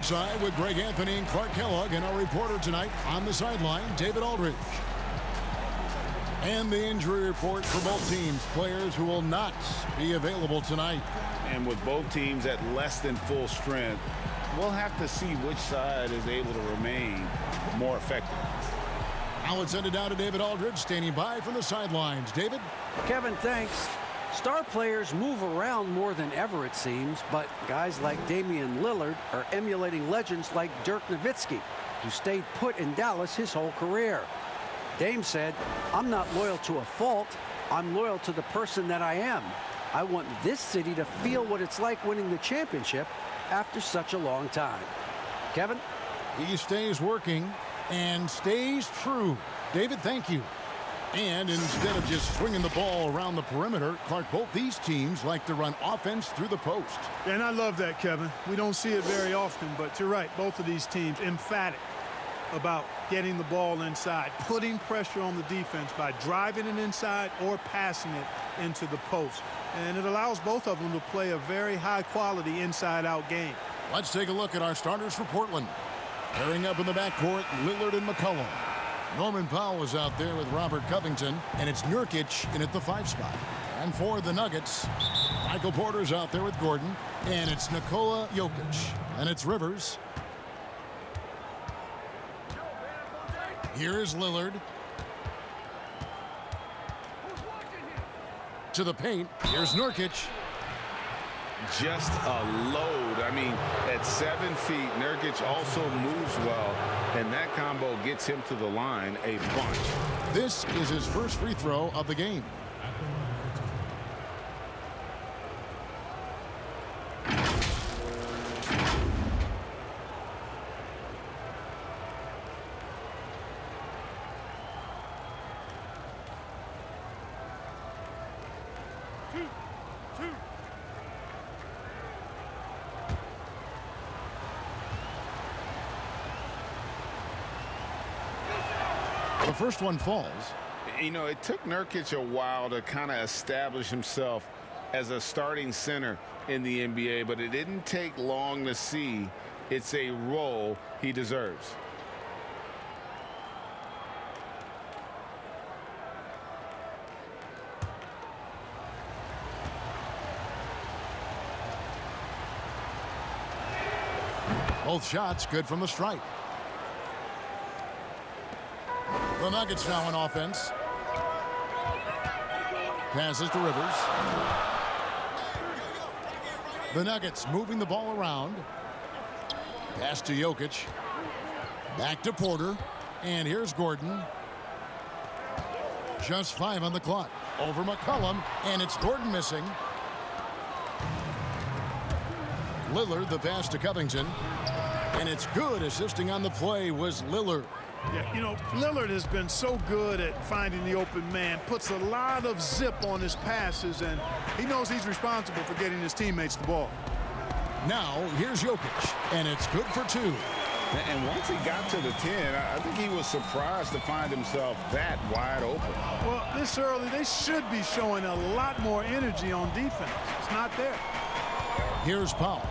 courtside with Greg Anthony and Clark Kellogg, and our reporter tonight on the sideline, David Aldridge. And the injury report for both teams, players who will not be available tonight. And with both teams at less than full strength, we'll have to see which side is able to remain more effective. Now let's send it down to David Aldridge, standing by from the sidelines. David? Kevin, thanks. Star players move around more than ever, it seems, but guys like Damian Lillard are emulating legends like Dirk Nowitzki, who stayed put in Dallas his whole career. Dame said, "I'm not loyal to a fault. I'm loyal to the person that I am. I want this city to feel what it's like winning the championship after such a long time." Kevin? He stays working and stays true. David, thank you. And instead of just swinging the ball around the perimeter, Clark, both these teams like to run offense through the post. And I love that, Kevin. We don't see it very often, but you're right. Both of these teams emphatic about getting the ball inside, putting pressure on the defense by driving it inside or passing it into the post. And it allows both of them to play a very high-quality inside-out game. Let's take a look at our starters for Portland. Pairing up in the backcourt, Lillard and McCollum. Norman Powell is out there with Robert Covington, and it's Nurkic in at the 5 spot. And for the Nuggets, Michael Porter's out there with Gordon, and it's Nikola Jokic, and it's Rivers. Here's Lillard. To the paint. Here's Nurkic. Just a load. I mean, at 7 feet, Nurkic also moves well, and that combo gets him to the line a bunch. This is his first free throw of the game. The first one falls. You know, it took Nurkic a while to kind of establish himself as a starting center in the NBA, but it didn't take long to see it's a role he deserves. Both shots good from the stripe. The Nuggets now on offense. Passes to Rivers. The Nuggets moving the ball around. Pass to Jokic. Back to Porter. And here's Gordon. Just 5 on the clock. Over McCollum. And it's Gordon missing. Lillard, the pass to Covington. And it's good. Assisting on the play was Lillard. Yeah, you know, Lillard has been so good at finding the open man, puts a lot of zip on his passes, and he knows he's responsible for getting his teammates the ball. Now, here's Jokic, and it's good for 2. And once he got to the 10, I think he was surprised to find himself that wide open. Well, this early, they should be showing a lot more energy on defense. It's not there. Here's Powell.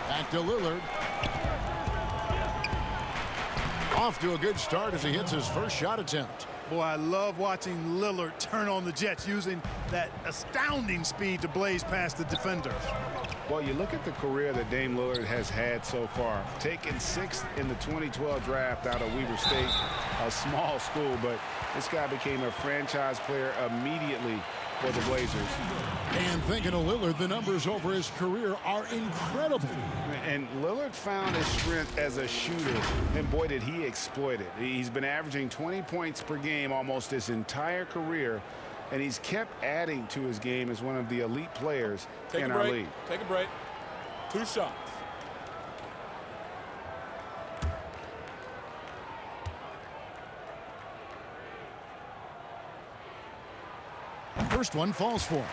Back to Lillard. Off to a good start as he hits his first shot attempt. Boy, I love watching Lillard turn on the Jets, using that astounding speed to blaze past the defenders. Well, you look at the career that Dame Lillard has had so far. Taken 6th in the 2012 draft out of Weber State, a small school, but this guy became a franchise player immediately for the Blazers. And thinking of Lillard, the numbers over his career are incredible. And Lillard found his strength as a shooter, and boy, did he exploit it. He's been averaging 20 points per game almost his entire career, and he's kept adding to his game as one of the elite players in our league. Take a break. 2 shots. First one falls for him.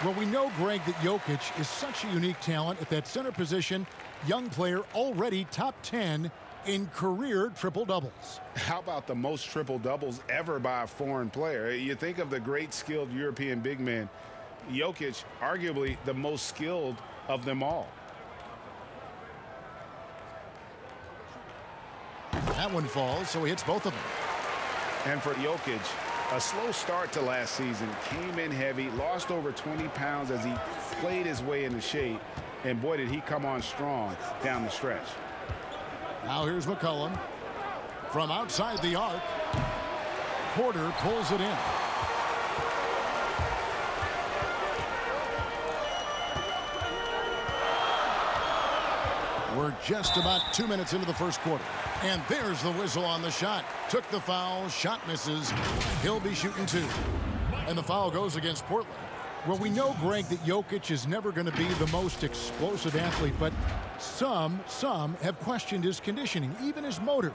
Well, we know, Greg, that Jokic is such a unique talent at that center position. Young player, already top 10 in career triple-doubles. How about the most triple-doubles ever by a foreign player? You think of the great skilled European big men. Jokic, arguably the most skilled of them all. That one falls, so he hits both of them. And for Jokic, a slow start to last season, came in heavy, lost over 20 pounds as he played his way into shape, and boy, did he come on strong down the stretch. Now here's McCollum. From outside the arc, Porter pulls it in. We're just about 2 minutes into the first quarter. And there's the whistle on the shot. Took the foul, shot misses. He'll be shooting 2. And the foul goes against Portland. Well, we know, Greg, that Jokic is never going to be the most explosive athlete, but some have questioned his conditioning, even his motor.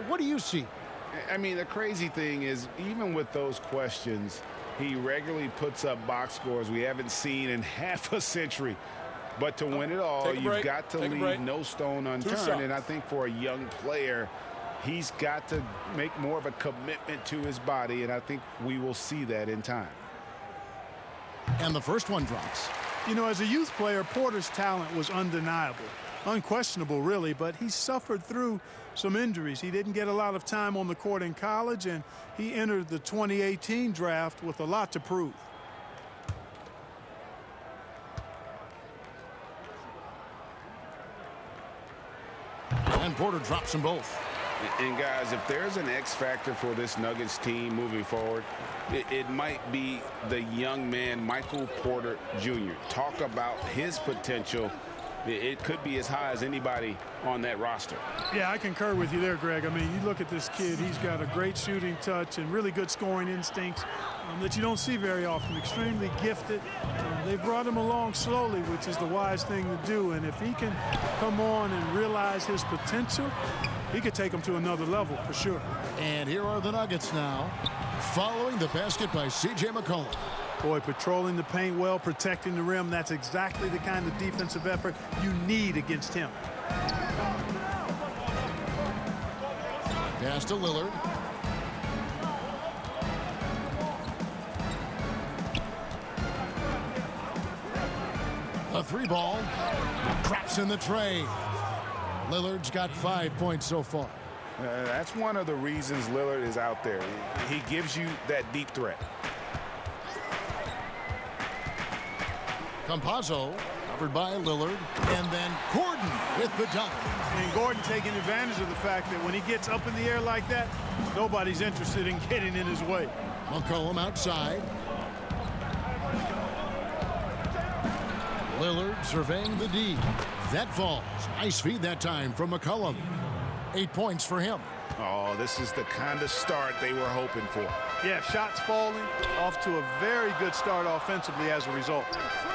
What do you see? I mean, the crazy thing is, even with those questions, he regularly puts up box scores we haven't seen in half a century. But to win it all, you've got to leave no stone unturned. And I think for a young player, he's got to make more of a commitment to his body, and I think we will see that in time. And the first one drops. You know, as a youth player, Porter's talent was undeniable. Unquestionable, really, but he suffered through some injuries. He didn't get a lot of time on the court in college, and he entered the 2018 draft with a lot to prove. And Porter drops them both. And guys, if there's an X factor for this Nuggets team moving forward, it might be the young man, Michael Porter Jr. Talk about his potential. It could be as high as anybody on that roster. Yeah, I concur with you there, Greg. I mean, you look at this kid, he's got a great shooting touch and really good scoring instincts that you don't see very often. Extremely gifted. They've brought him along slowly, which is the wise thing to do. And if he can come on and realize his potential, he could take him to another level for sure. And here are the Nuggets now, following the basket by C.J. McCollum. Boy, patrolling the paint well, protecting the rim. That's exactly the kind of defensive effort you need against him. Pass to Lillard. A 3-ball. Craps in the tray. Lillard's got 5 points so far. That's one of the reasons Lillard is out there. He gives you that deep threat. Campazzo covered by Lillard, and then Gordon with the dunk. And Gordon taking advantage of the fact that when he gets up in the air like that, nobody's interested in getting in his way. McCollum outside. Lillard surveying the D. That falls. Nice feed that time from McCollum. 8 points for him. Oh, this is the kind of start they were hoping for. Yeah, shots falling, off to a very good start offensively as a result.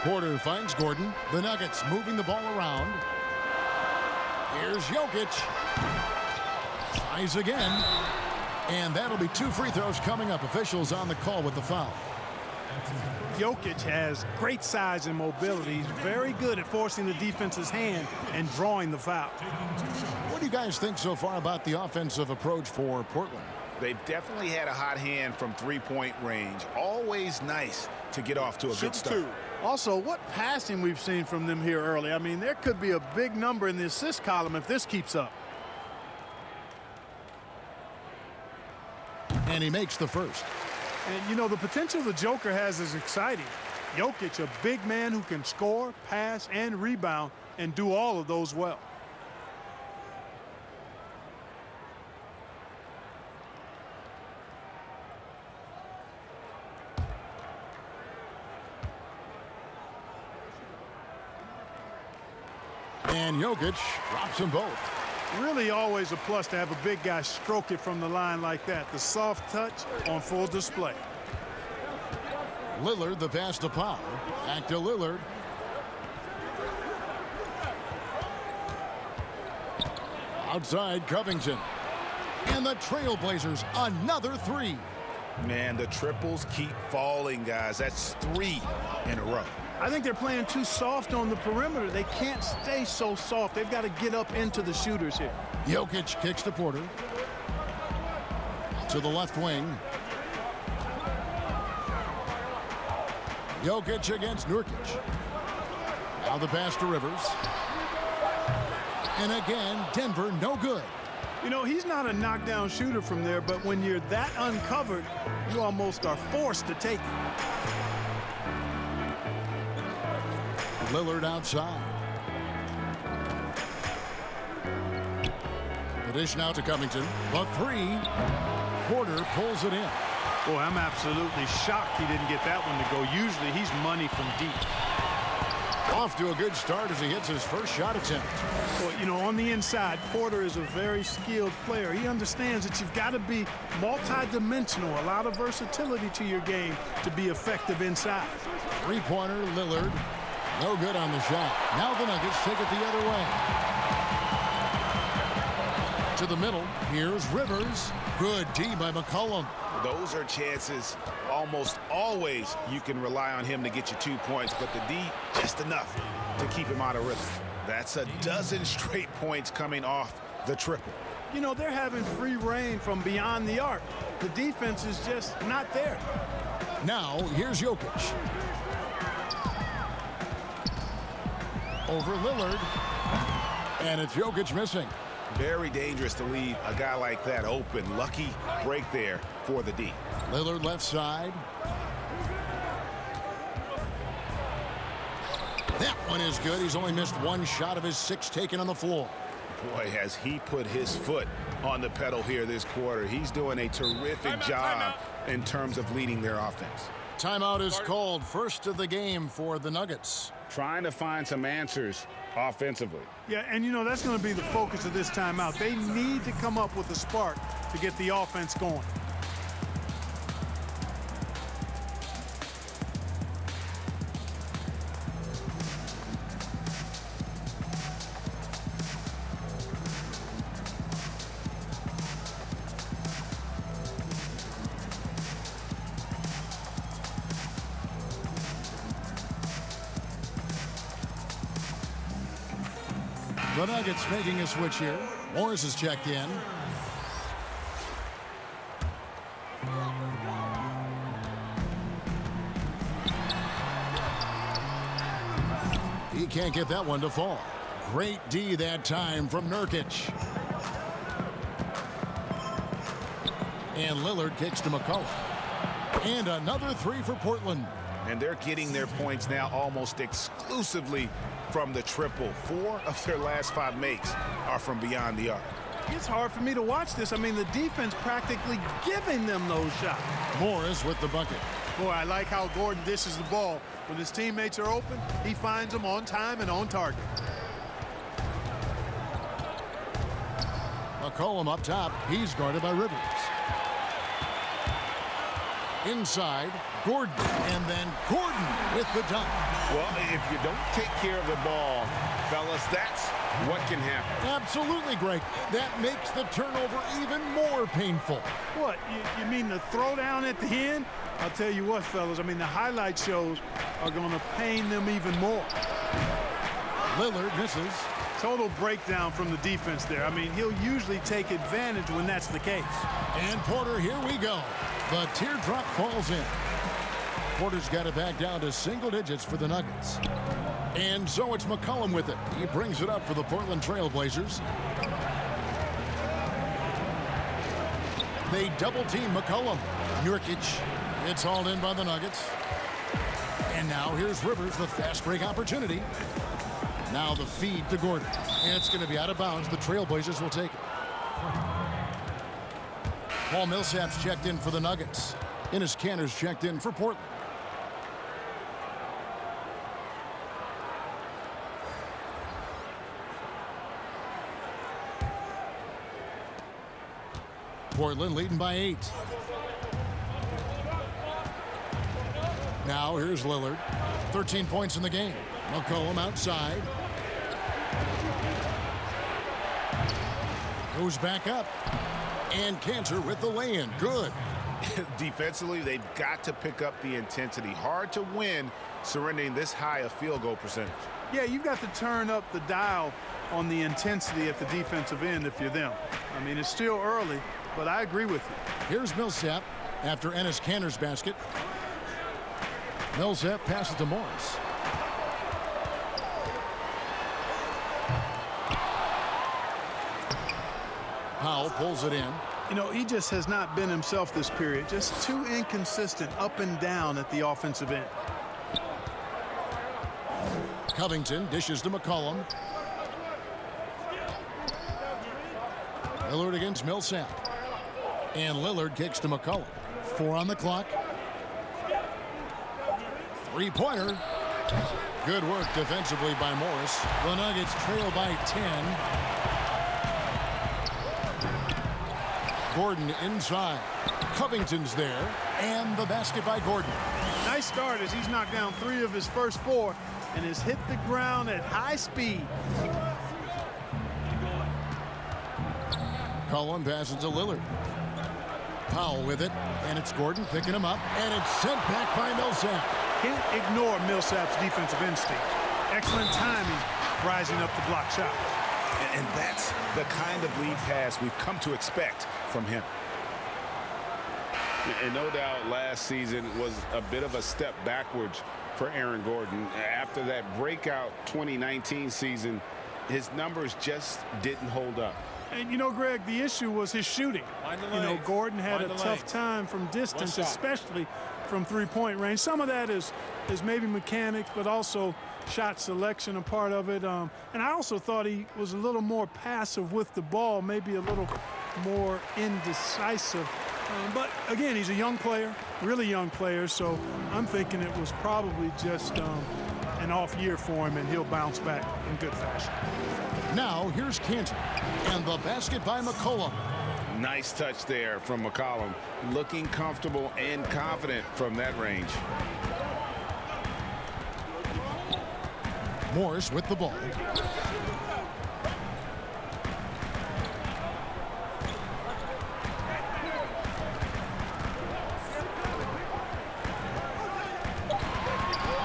Porter finds Gordon. The Nuggets moving the ball around. Here's Jokic. Tries again. And that'll be 2 free throws coming up. Officials on the call with the foul. Jokic has great size and mobility. He's very good at forcing the defense's hand and drawing the foul. What do you guys think so far about the offensive approach for Portland? They've definitely had a hot hand from three-point range. Always nice to get off to a good start. Also, what passing we've seen from them here early. I mean, there could be a big number in the assist column if this keeps up. And he makes the first. And, you know, the potential the Joker has is exciting. Jokic, a big man who can score, pass, and rebound, and do all of those well. And Jokic drops them both. Really always a plus to have a big guy stroke it from the line like that. The soft touch on full display. Lillard, the pass to Powell. Back to Lillard. Outside Covington. And the Trailblazers, another 3. Man, the triples keep falling, guys. That's 3 in a row. I think they're playing too soft on the perimeter. They can't stay so soft. They've got to get up into the shooters here. Jokic kicks to Porter. To the left wing. Jokic against Nurkic. Now the pass to Rivers. And again, Denver no good. You know, he's not a knockdown shooter from there, but when you're that uncovered, you almost are forced to take it. Lillard outside. The dish now to Covington. The three. Porter pulls it in. Boy, I'm absolutely shocked he didn't get that one to go. Usually he's money from deep. Off to a good start as he hits his first shot attempt. Well, you know, on the inside, Porter is a very skilled player. He understands that you've got to be multi-dimensional, a lot of versatility to your game to be effective inside. Three-pointer, Lillard. No good on the shot. Now the Nuggets take it the other way. To the middle, here's Rivers. Good D by McCollum. Those are chances almost always you can rely on him to get you 2 points, but the D just enough to keep him out of rhythm. That's a dozen straight points coming off the triple. You know, they're having free reign from beyond the arc. The defense is just not there. Now, here's Jokic. Over Lillard. And it's Jokic missing. Very dangerous to leave a guy like that open. Lucky break there for the D. Lillard left side. That one is good. He's only missed one shot of his 6 taken on the floor. Boy, has he put his foot on the pedal here this quarter. He's doing a terrific job in terms of leading their offense. Timeout is called. First of the game for the Nuggets. Trying to find some answers offensively. Yeah, and you know, that's going to be the focus of this timeout. They need to come up with a spark to get the offense going. The Nuggets making a switch here. Morris is checked in. He can't get that one to fall. Great D that time from Nurkic. And Lillard kicks to McCollum. And another three for Portland. And they're getting their points now almost exclusively from the triple. 4 of their last 5 makes are from beyond the arc. It's hard for me to watch this. I mean, the defense practically giving them those shots. Morris with the bucket. Boy, I like how Gordon dishes the ball. When his teammates are open, he finds them on time and on target. McCollum up top. He's guarded by Rivers. Inside, Gordon. And then Gordon with the dunk. Well, if you don't take care of the ball, fellas, that's what can happen. Absolutely, Greg. That makes the turnover even more painful. What, you mean the throwdown at the end? I'll tell you what, fellas, I mean, the highlight shows are going to pain them even more. Lillard misses. Total breakdown from the defense there. I mean, he'll usually take advantage when that's the case. And Porter, here we go. The teardrop falls in. Porter's got it back down to single digits for the Nuggets. And so it's McCollum with it. He brings it up for the Portland Trail Blazers. They double-team McCollum. Nurkic. It's hauled in by the Nuggets. And now here's Rivers, the fast break opportunity. Now the feed to Gordon. And it's going to be out of bounds. The Trail Blazers will take it. Paul Millsap's checked in for the Nuggets. Enes Kanter's checked in for Portland. Portland leading by 8. Now here's Lillard. 13 points in the game. McCollum outside. Goes back up. And Kanter with the lay-in. Good. Defensively, they've got to pick up the intensity. Hard to win surrendering this high a field goal percentage. Yeah, you've got to turn up the dial on the intensity at the defensive end if you're them. I mean, it's still early, but I agree with you. Here's Millsap after Enes Kanter's basket. Millsap passes to Morris. Powell pulls it in. You know, he just has not been himself this period. Just too inconsistent up and down at the offensive end. Covington dishes to McCollum. Lillard against Millsap. And Lillard kicks to McCollum. 4 on the clock. Three-pointer. Good work defensively by Morris. The Nuggets trail by 10. Gordon inside. Covington's there. And the basket by Gordon. Nice start as he's knocked down 3 of his first 4 and has hit the ground at high speed. McCollum passes to Lillard. Powell with it. And it's Gordon picking him up. And it's sent back by Millsap. Can't ignore Millsap's defensive instinct. Excellent timing rising up to block shot. And that's the kind of lead pass we've come to expect from him. And no doubt last season was a bit of a step backwards for Aaron Gordon. After that breakout 2019 season, his numbers just didn't hold up. And, you know, Greg, the issue was his shooting. You know, Gordon had a tough time from distance, especially from three-point range. Some of that is maybe mechanics, but also shot selection a part of it. And I also thought he was a little more passive with the ball, maybe a little more indecisive. But, again, he's a young player, really young player, so I'm thinking it was probably just an off year for him, and he'll bounce back in good fashion. Now here's Cantor. And the basket by McCollum. Nice touch there from McCollum. Looking comfortable and confident from that range. Morris with the ball.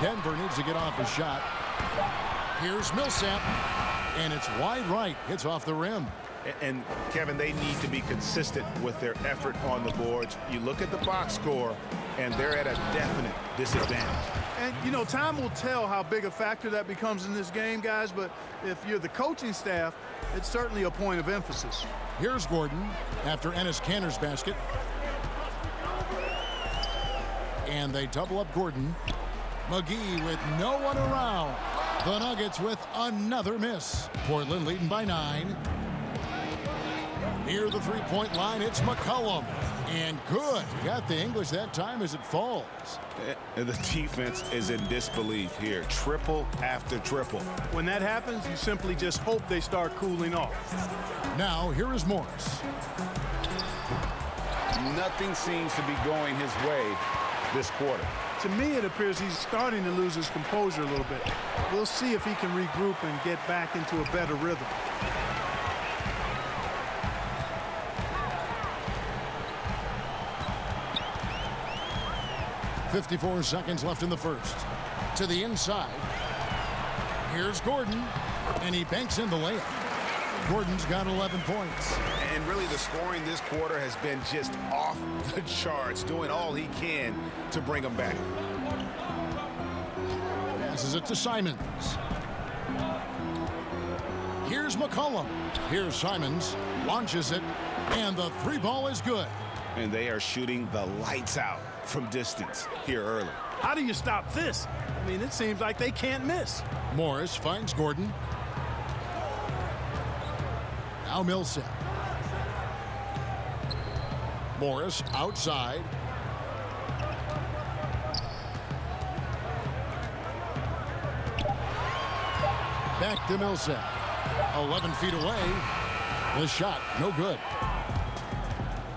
Denver needs to get off a shot. Here's Millsap. And it's wide right. Hits off the rim. And, Kevin, they need to be consistent with their effort on the boards. You look at the box score, and they're at a definite disadvantage. And, you know, time will tell how big a factor that becomes in this game, guys. But if you're the coaching staff, it's certainly a point of emphasis. Here's Gordon after Enes Kanter's basket. And they double up Gordon. McGee with no one around. The Nuggets with another miss. Portland leading by 9. Near the three-point line, it's McCollum. And good. Got the English that time as it falls. The defense is in disbelief here. Triple after triple. When that happens, you simply just hope they start cooling off. Now, here is Morris. Nothing seems to be going his way this quarter. To me, it appears he's starting to lose his composure a little bit. We'll see if he can regroup and get back into a better rhythm. .54 seconds left in the first. To the inside. Here's Gordon. And he banks in the layup. Gordon's got 11 points. And really the scoring this quarter has been just off the charts, doing all he can to bring them back. Passes it to Simons. Here's McCollum. Here's Simons. Launches it. And the three ball is good. And they are shooting the lights out from distance here early. How do you stop this? I mean, it seems like they can't miss. Morris finds Gordon. Now Millsap. Morris outside. Back to Millsap. 11 feet away. The shot, no good.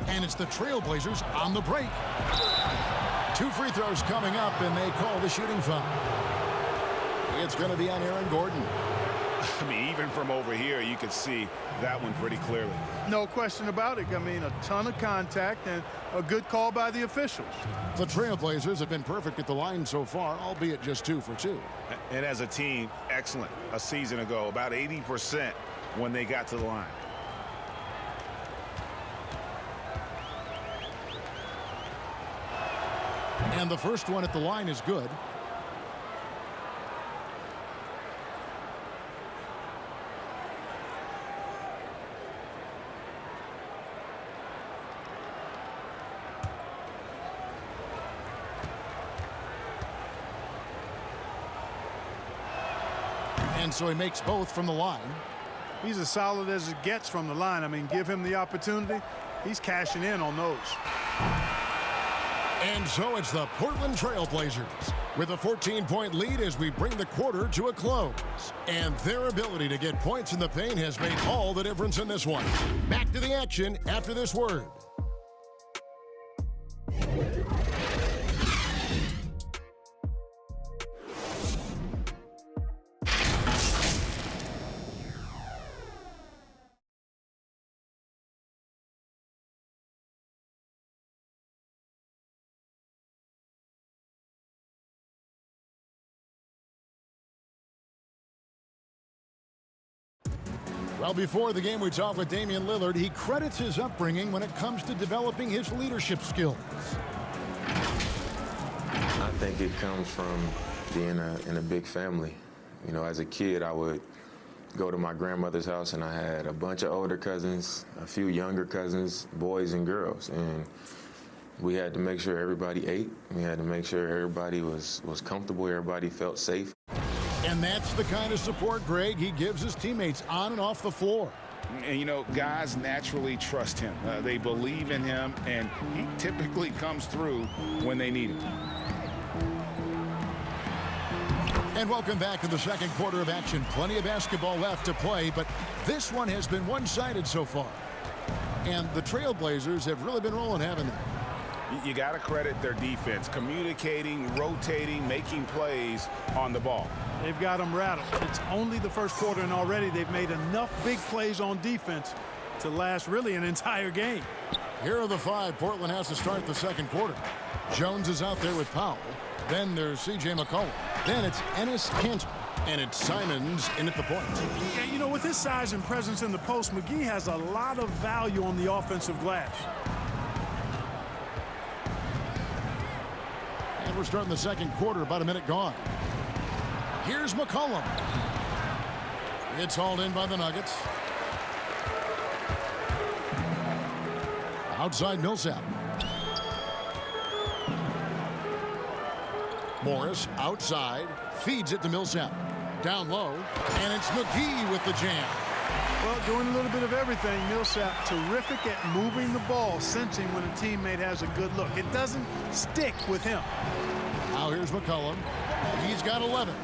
And it's the Trailblazers on the break. 2 free throws coming up, and they call the shooting foul. It's going to be on Aaron Gordon. I mean, even from over here, you can see that one pretty clearly. No question about it. I mean, a ton of contact and a good call by the officials. The Trailblazers have been perfect at the line so far, albeit just 2 for 2. And as a team, excellent a season ago, about 80% when they got to the line. And the first one at the line is good. And so he makes both from the line. He's as solid as it gets from the line. I mean, give him the opportunity. He's cashing in on those. And so it's the Portland Trail Blazers with a 14-point lead as we bring the quarter to a close. And their ability to get points in the paint has made all the difference in this one. Back to the action after this word. Well, before the game, we talked with Damian Lillard. He credits his upbringing when it comes to developing his leadership skills. I think it comes from being in a big family. You know, as a kid, I would go to my grandmother's house, and I had a bunch of older cousins, a few younger cousins, boys and girls. And we had to make sure everybody ate. We had to make sure everybody was comfortable, everybody felt safe. And that's the kind of support, Greg, he gives his teammates on and off the floor. And, you know, guys naturally trust him. They believe in him, and he typically comes through when they need him. And welcome back to the second quarter of action. Plenty of basketball left to play, but this one has been one-sided so far. And the Trailblazers have really been rolling, haven't they? You got to credit their defense, communicating, rotating, making plays on the ball. They've got them rattled. It's only the first quarter, and already they've made enough big plays on defense to last really an entire game. Here are the five Portland has to start the second quarter. Jones is out there with Powell. Then there's C.J. McCollum. Then it's Enes Kanter. And it's Simons in at the point. Yeah, you know, with his size and presence in the post, McGee has a lot of value on the offensive glass. And we're starting the second quarter, about a minute gone. Here's McCollum. It's hauled in by the Nuggets. Outside Millsap. Morris outside, feeds it to Millsap. Down low, and it's McGee with the jam. Well, doing a little bit of everything. Millsap terrific at moving the ball, sensing when a teammate has a good look. It doesn't stick with him. Now here's McCollum. He's got 11.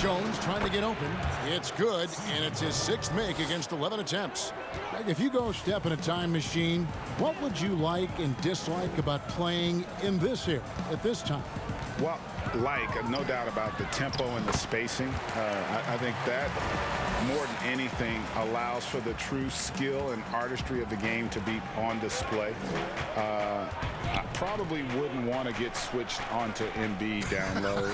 Jones trying to get open. It's good, and it's his sixth make against 11 attempts. Greg, if you go a step in a time machine, what would you like and dislike about playing in this era at this time? Well, no doubt about the tempo and the spacing. I think that more than anything allows for the true skill and artistry of the game to be on display. I probably wouldn't want to get switched onto Embiid down low.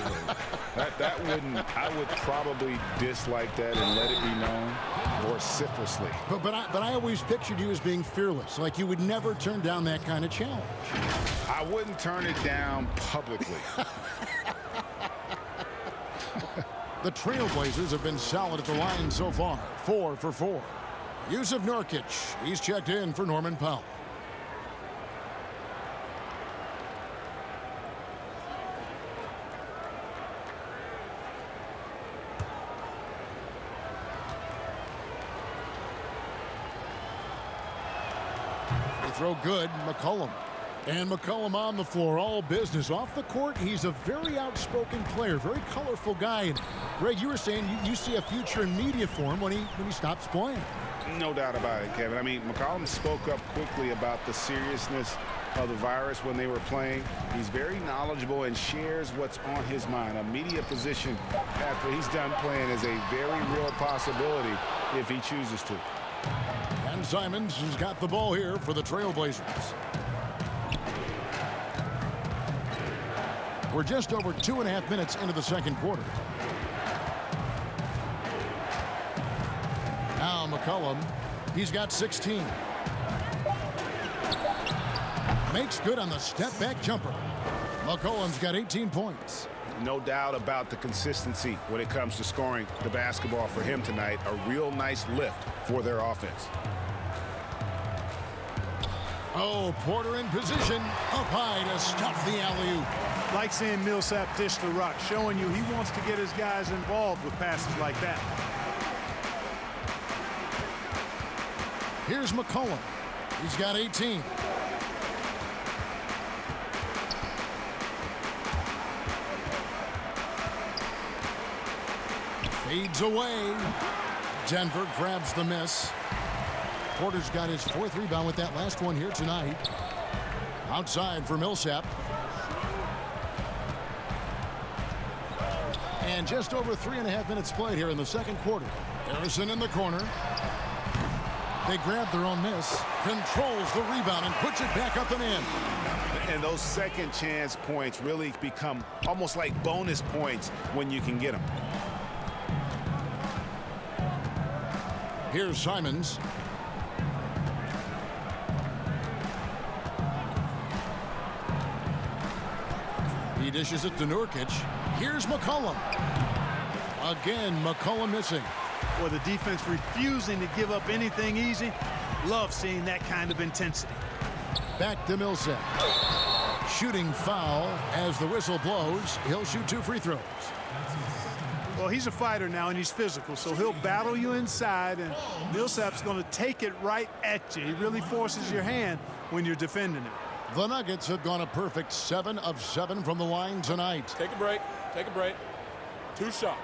I would probably dislike that and let it be known vociferously. But I always pictured you as being fearless, like you would never turn down that kind of challenge. I wouldn't turn it down publicly. The Trailblazers have been solid at the line so far, 4 for 4. Yusuf Nurkic, he's checked in for Norman Powell. They throw good, McCollum. And McCollum on the floor, all business. Off the court, he's a very outspoken player, very colorful guy. And Greg, you were saying you see a future in media for him when he stops playing. No doubt about it, Kevin. I mean, McCollum spoke up quickly about the seriousness of the virus when they were playing. He's very knowledgeable and shares what's on his mind. A media position after he's done playing is a very real possibility if he chooses to. And Simons has got the ball here for the Trailblazers. We're just over 2.5 minutes into the second quarter. Now McCollum, he's got 16. Makes good on the step-back jumper. McCollum's got 18 points. No doubt about the consistency when it comes to scoring the basketball for him tonight. A real nice lift for their offense. Oh, Porter in position, up high to stuff the alley-oop. Like seeing Millsap dish the rock, showing you he wants to get his guys involved with passes like that. Here's McCollum. He's got 18. Fades away. Denver grabs the miss. Porter's got his 4th rebound with that last one here tonight. Outside for Millsap. And just over 3.5 minutes played here in the second quarter. Harrison in the corner. They grab their own miss. Controls the rebound and puts it back up and in. And those second chance points really become almost like bonus points when you can get them. Here's Simons. He dishes it to Nurkic. Here's McCollum. Again, McCollum missing. Or the defense refusing to give up anything easy. Love seeing that kind of intensity. Back to Millsap. Shooting foul as the whistle blows. He'll shoot 2 free throws. Well, he's a fighter now, and he's physical, so he'll battle you inside, and Millsap's going to take it right at you. He really forces your hand when you're defending him. The Nuggets have gone a perfect 7 of 7 from the line tonight. Take a break. Take a break. 2 shots.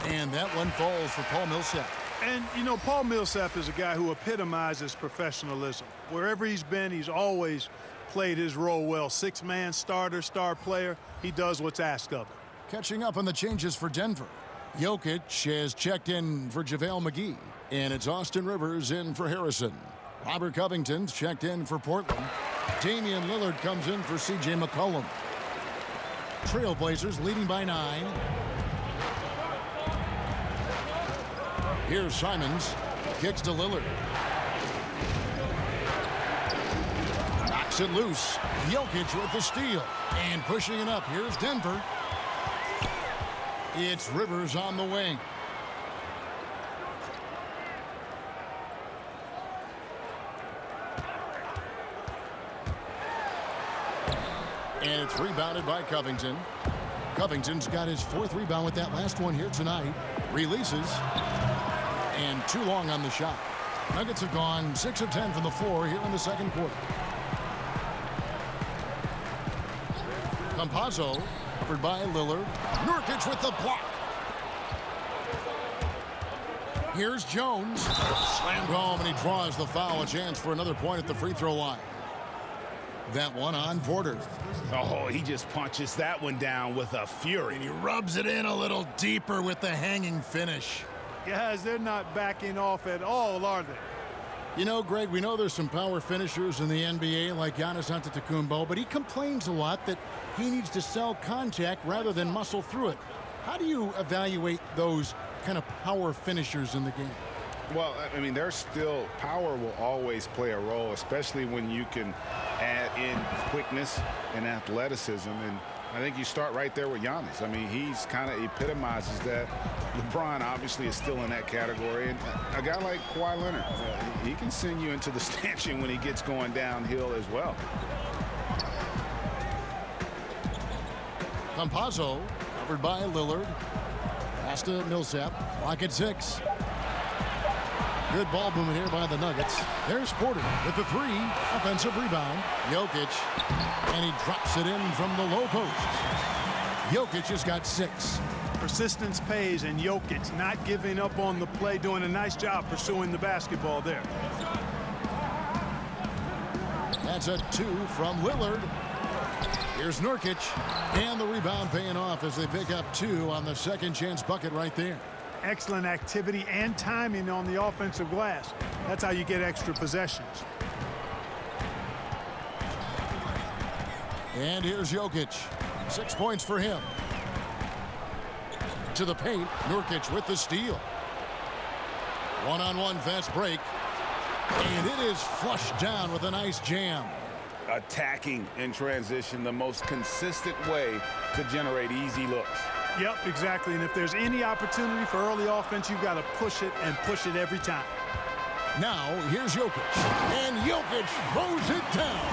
And that one falls for Paul Millsap. And, you know, Paul Millsap is a guy who epitomizes professionalism. Wherever he's been, he's always played his role well. 6-man starter, star player. He does what's asked of him. Catching up on the changes for Denver. Jokic has checked in for JaVale McGee. And it's Austin Rivers in for Harrison. Robert Covington's checked in for Portland. Damian Lillard comes in for C.J. McCollum. Trailblazers leading by 9. Here's Simons. Kicks to Lillard. Knocks it loose. Jokic with the steal. And pushing it up. Here's Denver. It's Rivers on the wing. And it's rebounded by Covington. Covington's got his 4th rebound with that last one here tonight. Releases. And too long on the shot. Nuggets have gone 6 of 10 from the floor here in the second quarter. Campazzo covered by Lillard. Nurkic with the block. Here's Jones. Slammed home, and he draws the foul. A chance for another point at the free throw line. That one on Porter. Oh, he just punches that one down with a fury. And he rubs it in a little deeper with the hanging finish. Guys, they're not backing off at all, are they? You know, Greg, we know there's some power finishers in the NBA like Giannis Antetokounmpo, but he complains a lot that he needs to sell contact rather than muscle through it. How do you evaluate those kind of power finishers in the game? Well, I mean, there's still power will always play a role, especially when you can add in quickness and athleticism. And I think you start right there with Giannis. I mean, he's kind of epitomizes that. LeBron obviously is still in that category. And a guy like Kawhi Leonard, he can send you into the stanchion when he gets going downhill as well. Campazzo covered by Lillard. Pass to Millsap. Clock at 6. Good ball movement here by the Nuggets. There's Porter with the 3. Offensive rebound. Jokic. And he drops it in from the low post. Jokic has got 6. Persistence pays, and Jokic not giving up on the play, doing a nice job pursuing the basketball there. That's a 2 from Lillard. Here's Nurkic. And the rebound paying off as they pick up 2 on the second chance bucket right there. Excellent activity and timing on the offensive glass. That's how you get extra possessions. And here's Jokic. 6 points for him. To the paint. Nurkic with the steal. One-on-one fast break. And it is flushed down with a nice jam. Attacking in transition, the most consistent way to generate easy looks. Yep, exactly. And if there's any opportunity for early offense, you've got to push it and push it every time. Now, here's Jokic. And Jokic throws it down.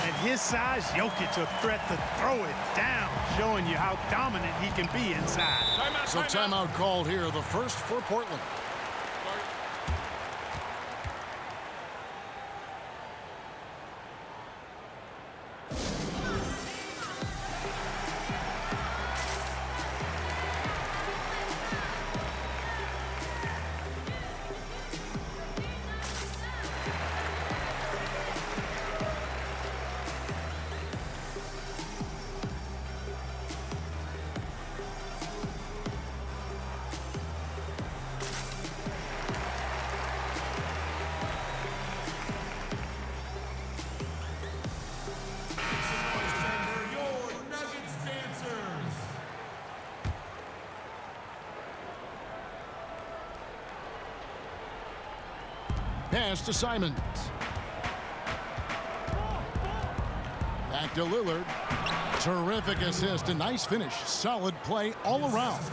At his size, Jokic a threat to throw it down, showing you how dominant he can be inside. So timeout called here, the first for Portland. Pass to Simons. Back to Lillard. Terrific assist, a nice finish. Solid play all around.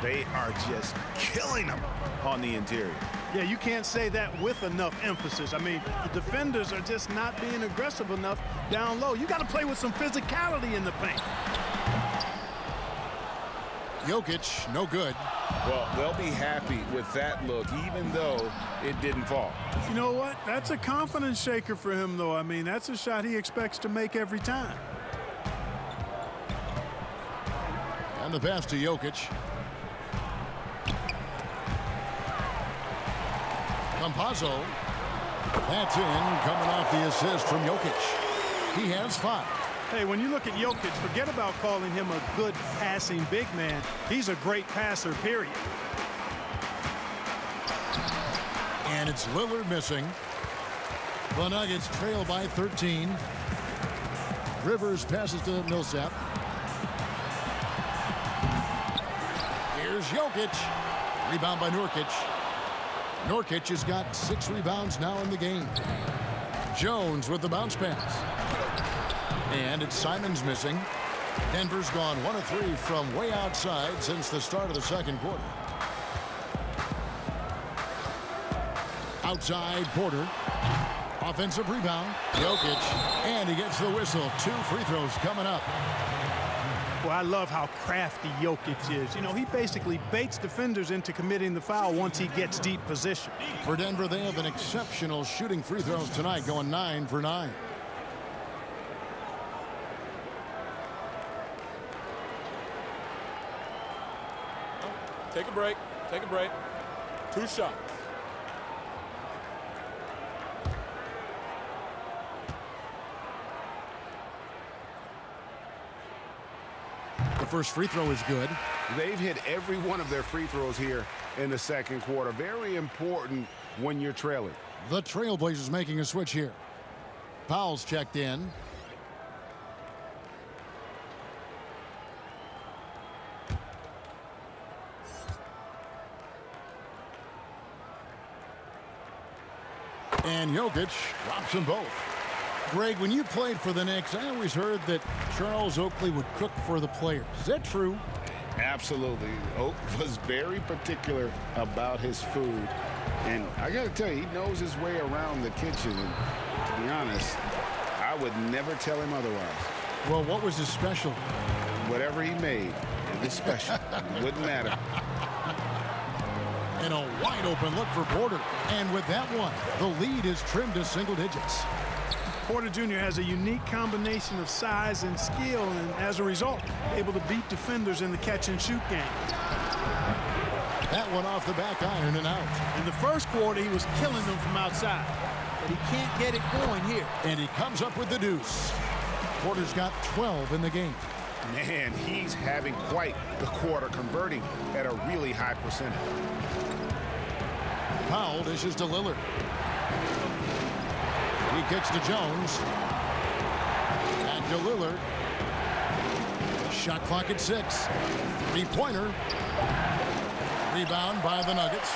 They are just killing them on the interior. Yeah, you can't say that with enough emphasis. I mean, the defenders are just not being aggressive enough down low. You got to play with some physicality in the paint. Jokic, no good. Well, they'll be happy with that look, even though it didn't fall. You know what? That's a confidence shaker for him, though. I mean, that's a shot he expects to make every time. And the pass to Jokic. Campazzo. That's in, coming off the assist from Jokic. He has 5. Hey, when you look at Jokic, forget about calling him a good passing big man. He's a great passer, period. And it's Lillard missing. The Nuggets trail by 13. Rivers passes to Millsap. Here's Jokic. Rebound by Nurkic. Nurkic has got 6 rebounds now in the game. Jones with the bounce pass. And it's Simons missing. Denver's gone 1 of 3 from way outside since the start of the second quarter. Outside Porter. Offensive rebound. Jokic. And he gets the whistle. 2 free throws coming up. Well, I love how crafty Jokic is. You know, he basically baits defenders into committing the foul once he gets deep position. For Denver, they have an exceptional shooting free throws tonight, going 9 for 9. Take a break. Take a break. 2 shots. The first free throw is good. They've hit every one of their free throws here in the second quarter. Very important when you're trailing. The Trailblazers making a switch here. Powell's checked in. And Jokic drops them both. Greg, when you played for the Knicks, I always heard that Charles Oakley would cook for the players. Is that true? Absolutely. Oak was very particular about his food. And I got to tell you, he knows his way around the kitchen. And to be honest, I would never tell him otherwise. Well, what was his special? Whatever he made, it was special. It wouldn't matter. And a wide open look for Porter. And with that one, the lead is trimmed to single digits. Porter Jr. has a unique combination of size and skill, and as a result, able to beat defenders in the catch-and-shoot game. That one off the back iron and out. In the first quarter, he was killing them from outside, but he can't get it going here. And he comes up with the deuce. Porter's got 12 in the game. Man, he's having quite the quarter, converting at a really high percentage. Powell dishes to Lillard. He kicks to Jones. Back to Lillard. Shot clock at 6. Three-pointer. Rebound by the Nuggets.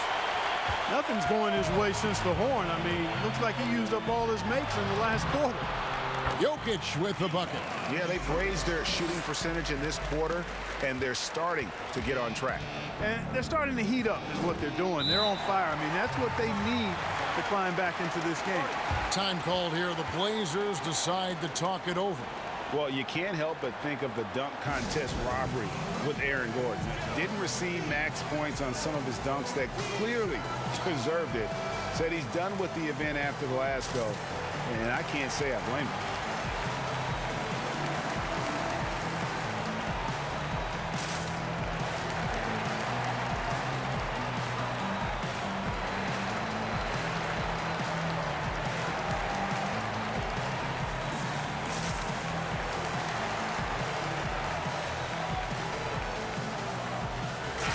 Nothing's going his way since the horn. I mean, looks like he used up all his makes in the last quarter. Jokic with the bucket. Yeah, they've raised their shooting percentage in this quarter, and they're starting to get on track. And they're starting to heat up is what they're doing. They're on fire. I mean, that's what they need to climb back into this game. Time called here. The Blazers decide to talk it over. Well, you can't help but think of the dunk contest robbery with Aaron Gordon. Didn't receive max points on some of his dunks that clearly deserved it. Said he's done with the event after the last go, and I can't say I blame him.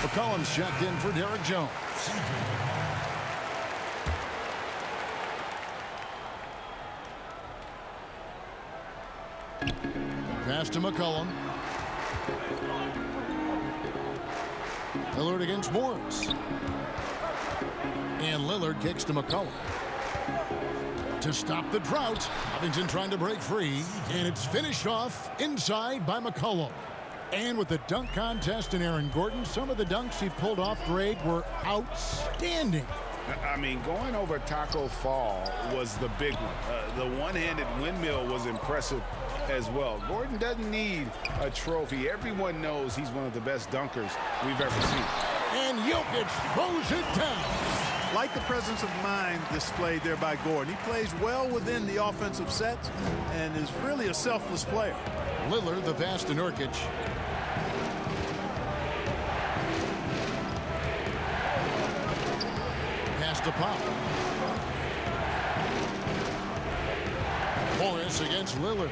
McCollum's checked in for Derek Jones. Pass to McCollum. Lillard against Morris. And Lillard kicks to McCollum. To stop the drought, Covington trying to break free. And it's finished off inside by McCollum. And with the dunk contest and Aaron Gordon, some of the dunks he pulled off grade were outstanding. I mean, going over Taco Fall was the big one. The one-handed windmill was impressive as well. Gordon doesn't need a trophy. Everyone knows he's one of the best dunkers we've ever seen. And Jokic throws it down. Like the presence of mind displayed there by Gordon. He plays well within the offensive sets and is really a selfless player. Lillard, the pass to Nurkic. Pass to Powell. Morris against Lillard.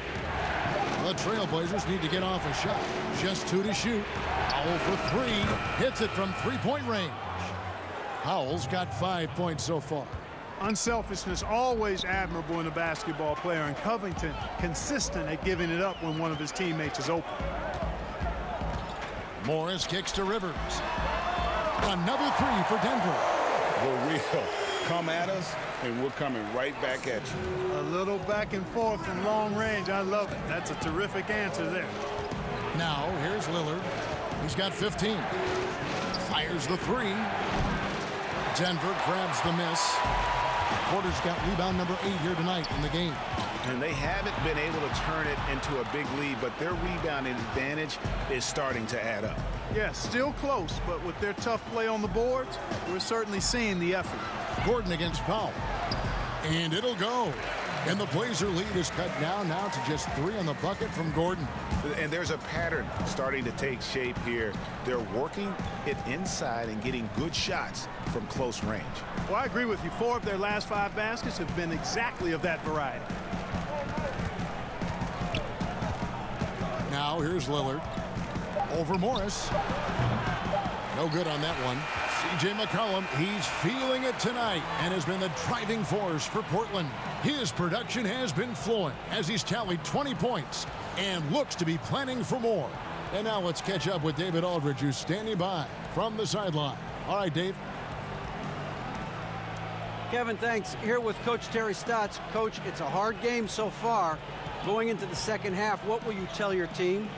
The Trailblazers need to get off a shot. Just 2 to shoot. Powell for 3. Hits it from three-point range. Powell's got 5 points so far. Unselfishness always admirable in a basketball player, and Covington consistent at giving it up when one of his teammates is open. Morris kicks to Rivers. Another 3 for Denver. The real come at us, and we're coming right back at you. A little back and forth from long range. I love it. That's a terrific answer there. Now here's Lillard. He's got 15. Fires the 3. Denver grabs the miss. Porter's got rebound number 8 here tonight in the game. And they haven't been able to turn it into a big lead, but their rebounding advantage is starting to add up. Yes, still close, but with their tough play on the boards, we're certainly seeing the effort. Gordon against Powell. And it'll go. And the Blazer lead is cut down now to just 3 on the bucket from Gordon. And there's a pattern starting to take shape here. They're working it inside and getting good shots from close range. Well, I agree with you. 4 of their last 5 baskets have been exactly of that variety. Now here's Lillard. Over Morris. No good on that one. C.J. McCollum, he's feeling it tonight and has been the driving force for Portland. His production has been flowing as he's tallied 20 points and looks to be planning for more. And now let's catch up with David Aldridge, who's standing by from the sideline. All right, Dave. Kevin, thanks. Here with Coach Terry Stotts. Coach, it's a hard game so far. Going into the second half, what will you tell your team?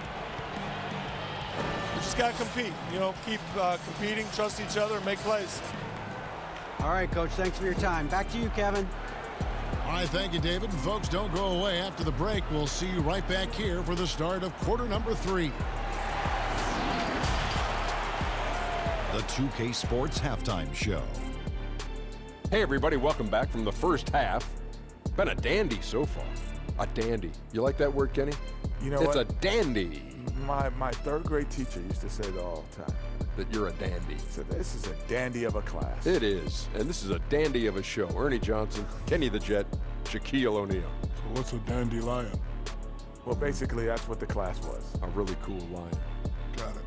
We just got to compete. You know, keep competing, trust each other, and make plays. All right, Coach, thanks for your time. Back to you, Kevin. All right, thank you, David. And folks, don't go away. After the break, we'll see you right back here for the start of quarter number 3. The 2K Sports Halftime Show. Hey, everybody, welcome back from the first half. Been a dandy so far. A dandy. You like that word, Kenny? You know it's what? a dandy. My third grade teacher used to say that all the time. That you're a dandy. So this is a dandy of a class. It is. And this is a dandy of a show. Ernie Johnson, Kenny the Jet, Shaquille O'Neal. So what's a dandelion? Well, basically, that's what the class was. A really cool line. Got it.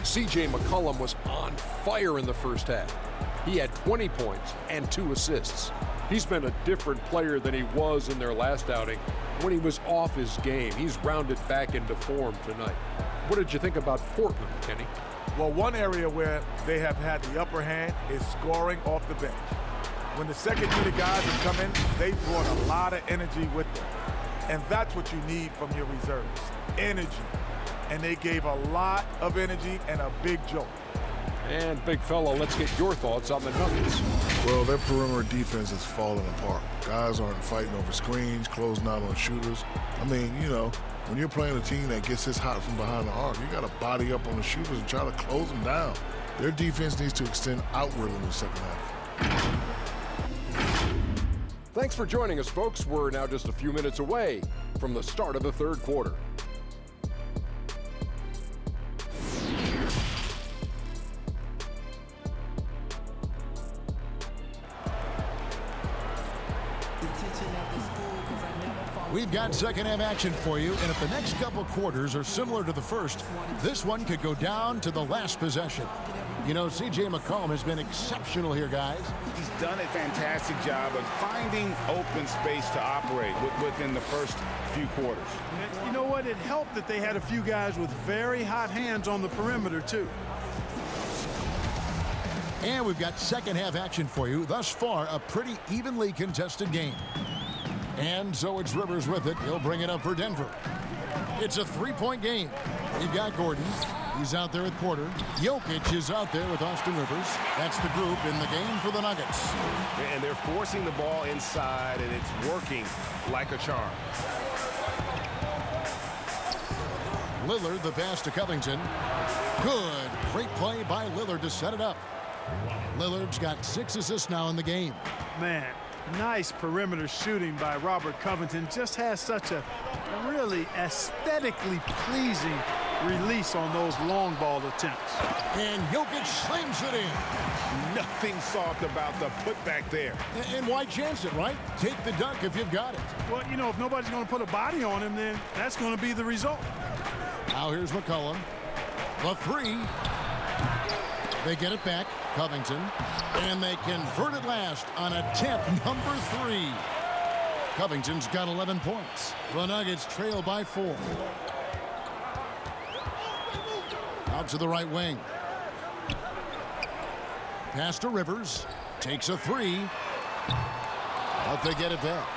C.J. McCollum was on fire in the first half. He had 20 points and 2 assists. He's been a different player than he was in their last outing when he was off his game. He's rounded back into form tonight. What did you think about Portland, Kenny? Well, one area where they have had the upper hand is scoring off the bench. When the second unit guys have come in, they brought a lot of energy with them. And that's what you need from your reserves, energy. And they gave a lot of energy and a big jolt. And big fella, let's get your thoughts on the Nuggets. Well, their perimeter defense is falling apart. Guys aren't fighting over screens, closing out on shooters. I mean, you know, when you're playing a team that gets this hot from behind the arc, you got to body up on the shooters and try to close them down. Their defense needs to extend outward in the second half. Thanks for joining us, folks. We're now just a few minutes away from the start of the third quarter. We've got second half action for you, and if the next couple quarters are similar to the first, this one could go down to the last possession. You know, C.J. McCollum has been exceptional here, guys. He's done a fantastic job of finding open space to operate within the first few quarters. You know what? It helped that they had a few guys with very hot hands on the perimeter, too. And we've got second half action for you. Thus far, a pretty evenly contested game. And so it's Rivers with it. He'll bring it up for Denver. It's a three-point game. We've got Gordon. He's out there at Porter. Jokic is out there with Austin Rivers. That's the group in the game for the Nuggets. And they're forcing the ball inside, and it's working like a charm. Lillard, the pass to Covington. Good. Great play by Lillard to set it up. Lillard's got 6 assists now in the game. Man, nice perimeter shooting by Robert Covington. Just has such a really aesthetically pleasing release on those long ball attempts. And Jokic slams it in. Nothing soft about the putback there. And why chance it, right? Take the dunk if you've got it. Well, you know, if nobody's going to put a body on him, then that's going to be the result. Now here's McCollum. The three. They get it back. Covington. And they convert it last on attempt number 3. Covington's got 11 points. The Nuggets trail by 4. Out to the right wing. Pass to Rivers. Takes a 3. But they get it back.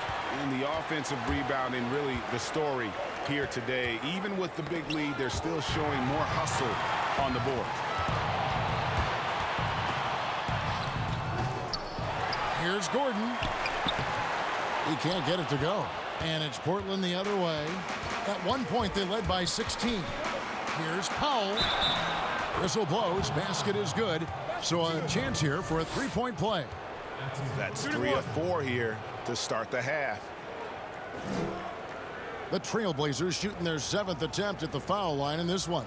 And the offensive rebounding, really the story here today. Even with the big lead, they're still showing more hustle on the board. Here's Gordon. He can't get it to go. And it's Portland the other way. At one point, they led by 16. Here's Powell. Whistle blows. Basket is good. So a chance here for a three-point play. That's 3 of 4 here to start the half. The Trailblazers shooting their 7th attempt at the foul line in this one.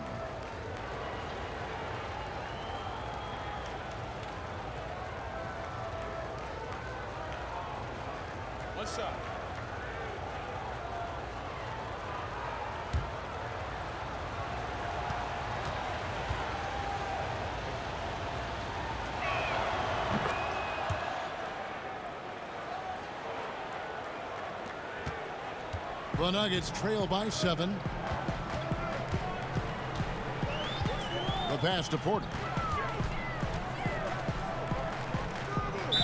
One shot. The Nuggets trail by 7. The pass to Porter.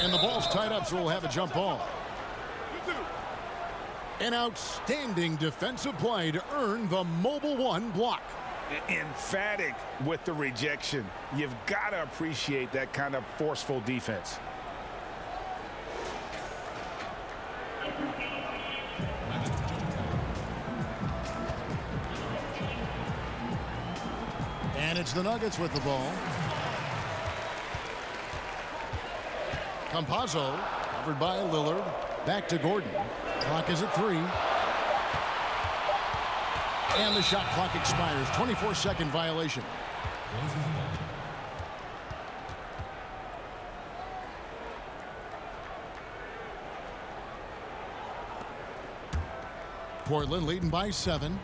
And the ball's tied up, so we'll have a jump ball. An outstanding defensive play to earn the Mobile 1 block. Emphatic with the rejection. You've got to appreciate that kind of forceful defense. And it's the Nuggets with the ball. Campazzo covered by Lillard. Back to Gordon. Clock is at 3. And the shot clock expires. 24-second violation. Portland leading by 7.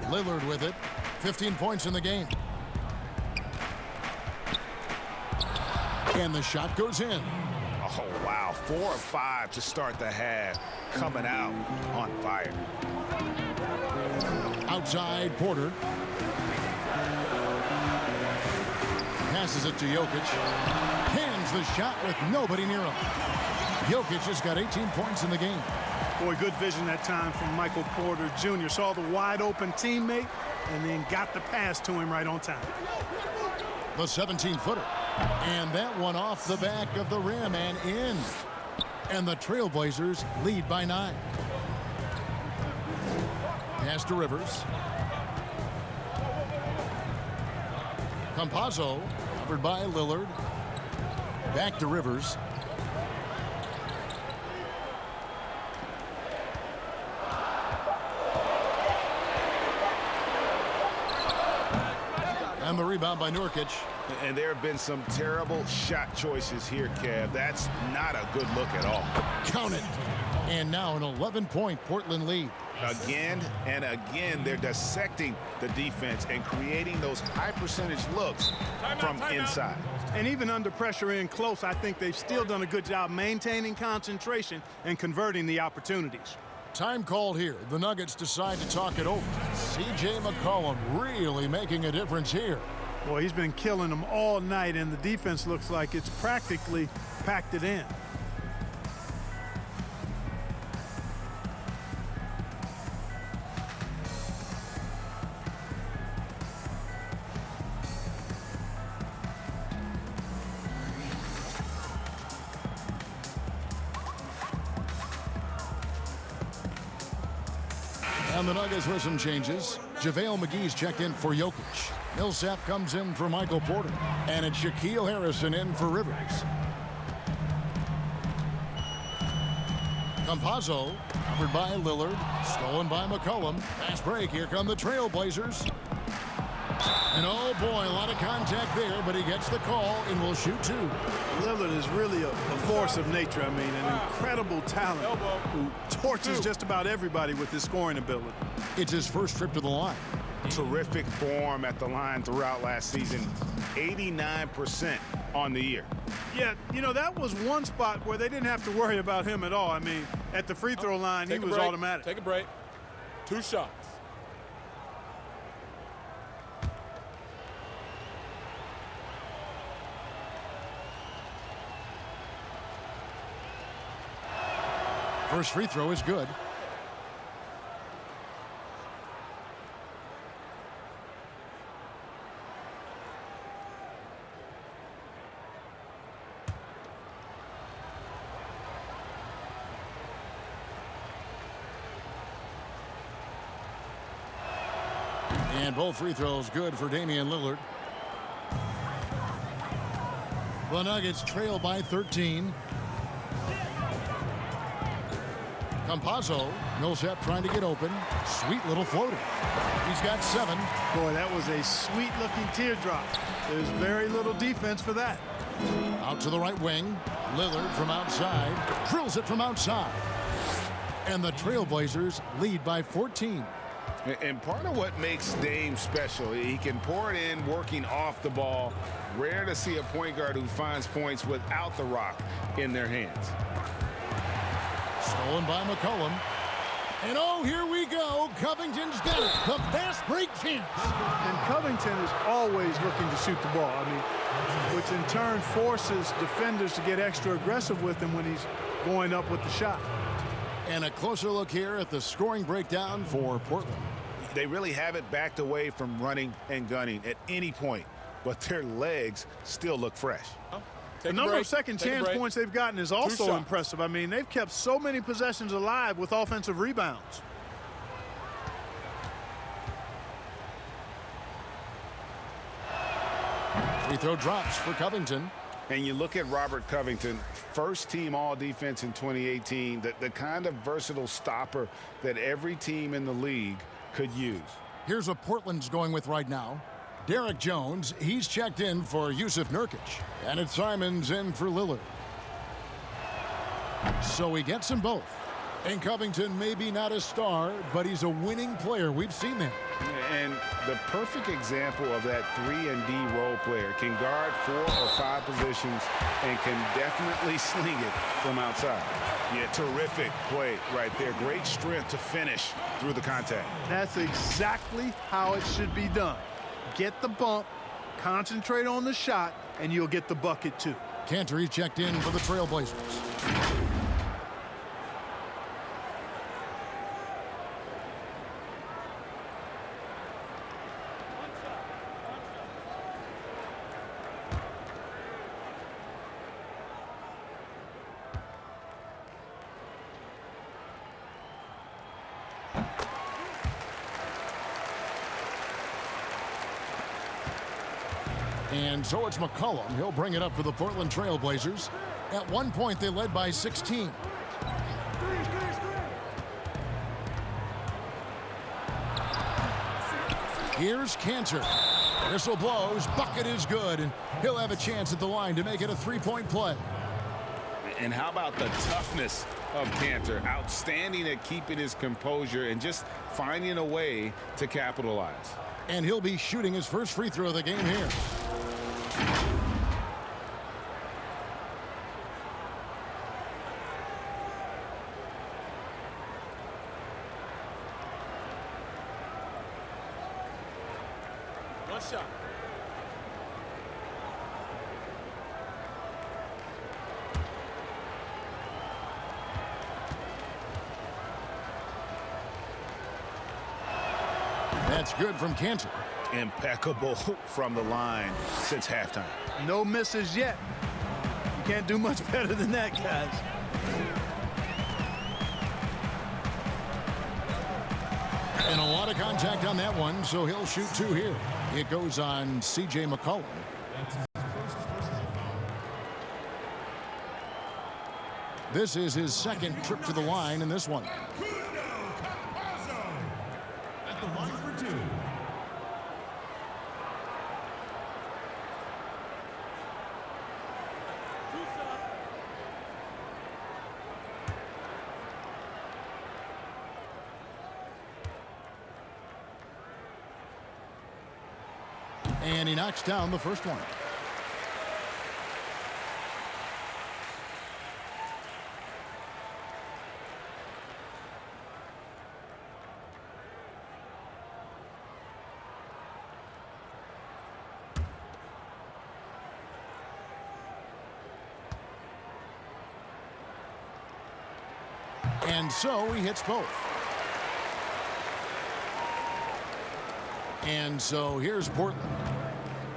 Lillard with it. 15 points in the game. And the shot goes in. Oh, wow. 4 of 5 to start the half. Coming out on fire. Outside, Porter. Passes it to Jokic. Cans the shot with nobody near him. Jokic has got 18 points in the game. Boy, good vision that time from Michael Porter Jr. Saw the wide open teammate and then got the pass to him right on time. The 17-footer. And that one off the back of the rim and in. And the Trailblazers lead by 9. Pass to Rivers. Campazzo covered by Lillard. Back to Rivers. And the rebound by Nurkic. And there have been some terrible shot choices here, Kev. That's not a good look at all. Count it. And now an 11-point Portland lead. Again and again, they're dissecting the defense and creating those high-percentage looks from inside. And even under pressure in close, I think they've still done a good job maintaining concentration and converting the opportunities. Time called here. The Nuggets decide to talk it over. C.J. McCollum really making a difference here. Boy, he's been killing them all night, and the defense looks like it's practically packed it in. And the Nuggets with some changes. JaVale McGee's checked in for Jokic. Millsap comes in for Michael Porter. And it's Shaquille Harrison in for Rivers. Campazzo covered by Lillard. Stolen by McCollum. Fast break. Here come the Trailblazers. And oh boy, a lot of contact there, but he gets the call and will shoot 2. Lillard is really a force of nature. I mean, an incredible talent who torches just about everybody with his scoring ability. It's his first trip to the line. Terrific form at the line throughout last season. 89% on the year. Yeah, you know, that was one spot where they didn't have to worry about him at all. I mean, at the free throw line, he was automatic. Take a break. 2 shots. First free throw is good. And both free throws good for Damian Lillard. The Nuggets trail by 13. Campazzo, Millsap trying to get open. Sweet little floater. He's got 7. Boy, that was a sweet-looking teardrop. There's very little defense for that. Out to the right wing. Lillard from outside. Drills it from outside. And the Trailblazers lead by 14. And part of what makes Dame special, he can pour it in working off the ball. Rare to see a point guard who finds points without the rock in their hands. Stolen by McCollum. And oh, here we go. Covington's got it. The fast break chance. And Covington is always looking to shoot the ball. I mean, which in turn forces defenders to get extra aggressive with him when he's going up with the shot. And a closer look here at the scoring breakdown for Portland. They really haven't backed away from running and gunning at any point, but their legs still look fresh. The number of second chance points they've gotten is also impressive. I mean, they've kept so many possessions alive with offensive rebounds. Free throw drops for Covington. And you look at Robert Covington, first team all defense in 2018, the kind of versatile stopper that every team in the league could use. Here's what Portland's going with right now. Derek Jones, he's checked in for Yusuf Nurkic. And it's Simons in for Lillard. So he gets them both. And Covington may be not a star, but he's a winning player. We've seen that. And the perfect example of that 3-and-D role player can guard 4 or 5 positions and can definitely sling it from outside. Yeah, terrific play right there. Great strength to finish through the contact. That's exactly how it should be done. Get the bump, Concentrate on the shot, and you'll get the bucket, too. Cantor, he checked in for the Trailblazers. And so it's McCollum. He'll bring it up for the Portland Trailblazers. At one point, they led by 16. Here's Cantor. Whistle blows. Bucket is good, and he'll have a chance at the line to make it a three-point play. And how about the toughness of Cantor? Outstanding at keeping his composure and just finding a way to capitalize. And he'll be shooting his first free throw of the game here. One shot. That's good from Cantor. Impeccable from the line since halftime. No misses yet. You can't do much better than that, guys. And a lot of contact on that one, so he'll shoot two here. It goes on C.J. McCollum. This is his second trip to the line in this one. At the line for two. And he knocks down the first one. And so he hits both. And so here's Portland.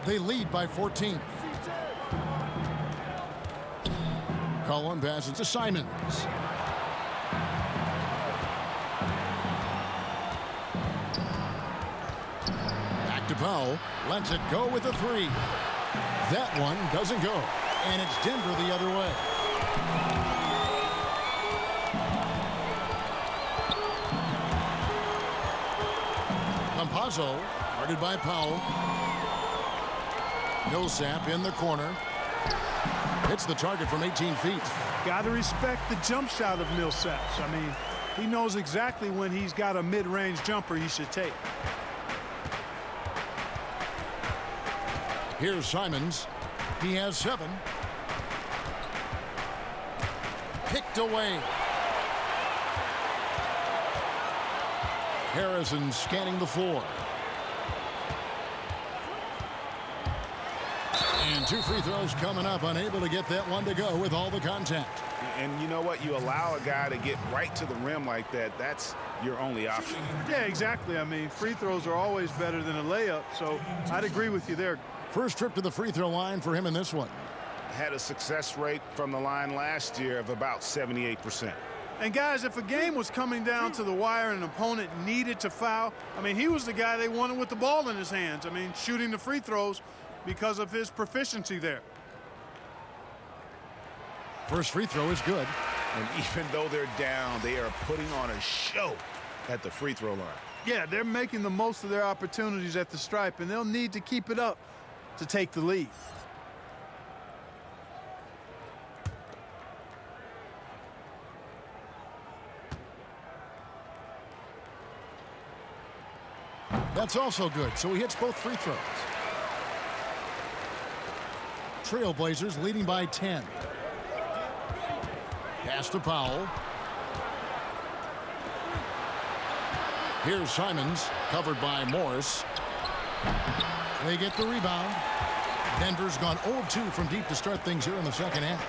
They lead by 14. Cullen passes to Simons. Back to Powell. Lets it go with a three. That one doesn't go. And it's Denver the other way. Campazzo, guarded by Powell. Millsap in the corner. Hits the target from 18 feet. Got to respect the jump shot of Millsap's. I mean, he knows exactly when he's got a mid-range jumper he should take. Here's Simons. He has 7. Picked away. Harrison scanning the floor. And 2 free throws coming up, unable to get that one to go with all the contact. And you know what? You allow a guy to get right to the rim like that. That's your only option. Yeah, exactly. I mean, free throws are always better than a layup, so I'd agree with you there. First trip to the free throw line for him in this one. Had a success rate from the line last year of about 78%. And guys, if a game was coming down to the wire and an opponent needed to foul, I mean, he was the guy they wanted with the ball in his hands. I mean, shooting the free throws because of his proficiency there. First free throw is good. And even though they're down, they are putting on a show at the free throw line. Yeah, they're making the most of their opportunities at the stripe, and they'll need to keep it up to take the lead. That's also good, so he hits both free throws. Trailblazers leading by 10. Pass to Powell. Here's Simons, covered by Morris. They get the rebound. Denver's gone 0 of 2 from deep to start things here in the second half.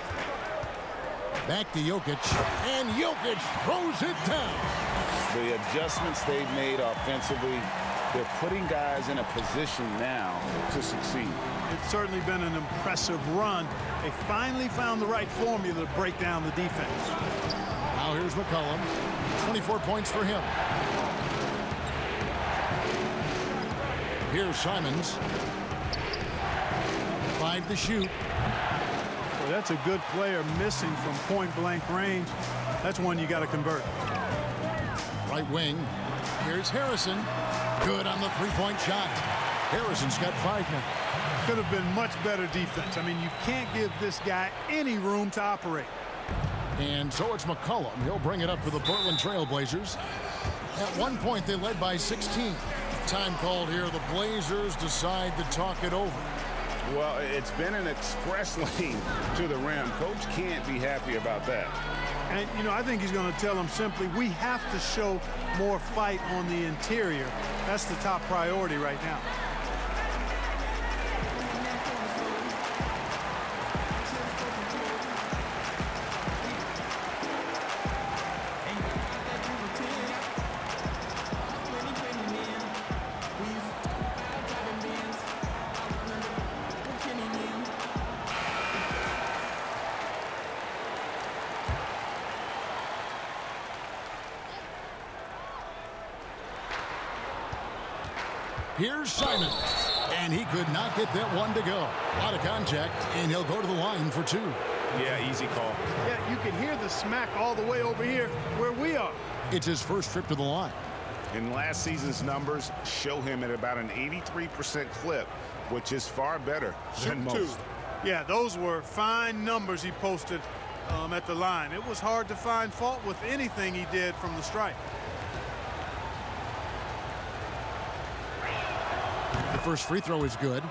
Back to Jokic, and Jokic throws it down. The adjustments they've made offensively, they're putting guys in a position now to succeed. It's certainly been an impressive run. They finally found the right formula to break down the defense. Now here's McCollum. 24 points for him. Here's Simons. 5 to shoot. Well, that's a good player missing from point-blank range. That's one you got to convert. Right wing. Here's Harrison. Good on the three-point shot. Harrison's got 5 now. Could have been much better defense. I mean, you can't give this guy any room to operate. And so it's McCollum. He'll bring it up for the Portland Trail Blazers. At one point, they led by 16. Time called here. The Blazers decide to talk it over. Well, it's been an express lane to the rim. Coach can't be happy about that. And, you know, I think he's going to tell them simply, we have to show more fight on the interior. That's the top priority right now. Here's Simons, and he could not get that one to go. A lot of contact, and he'll go to the line for 2. Yeah, easy call. Yeah, you can hear the smack all the way over here where we are. It's his first trip to the line. And last season's numbers show him at about an 83% clip, which is far better than most. Yeah, those were fine numbers he posted at the line. It was hard to find fault with anything he did from the stripe. The first free throw is good.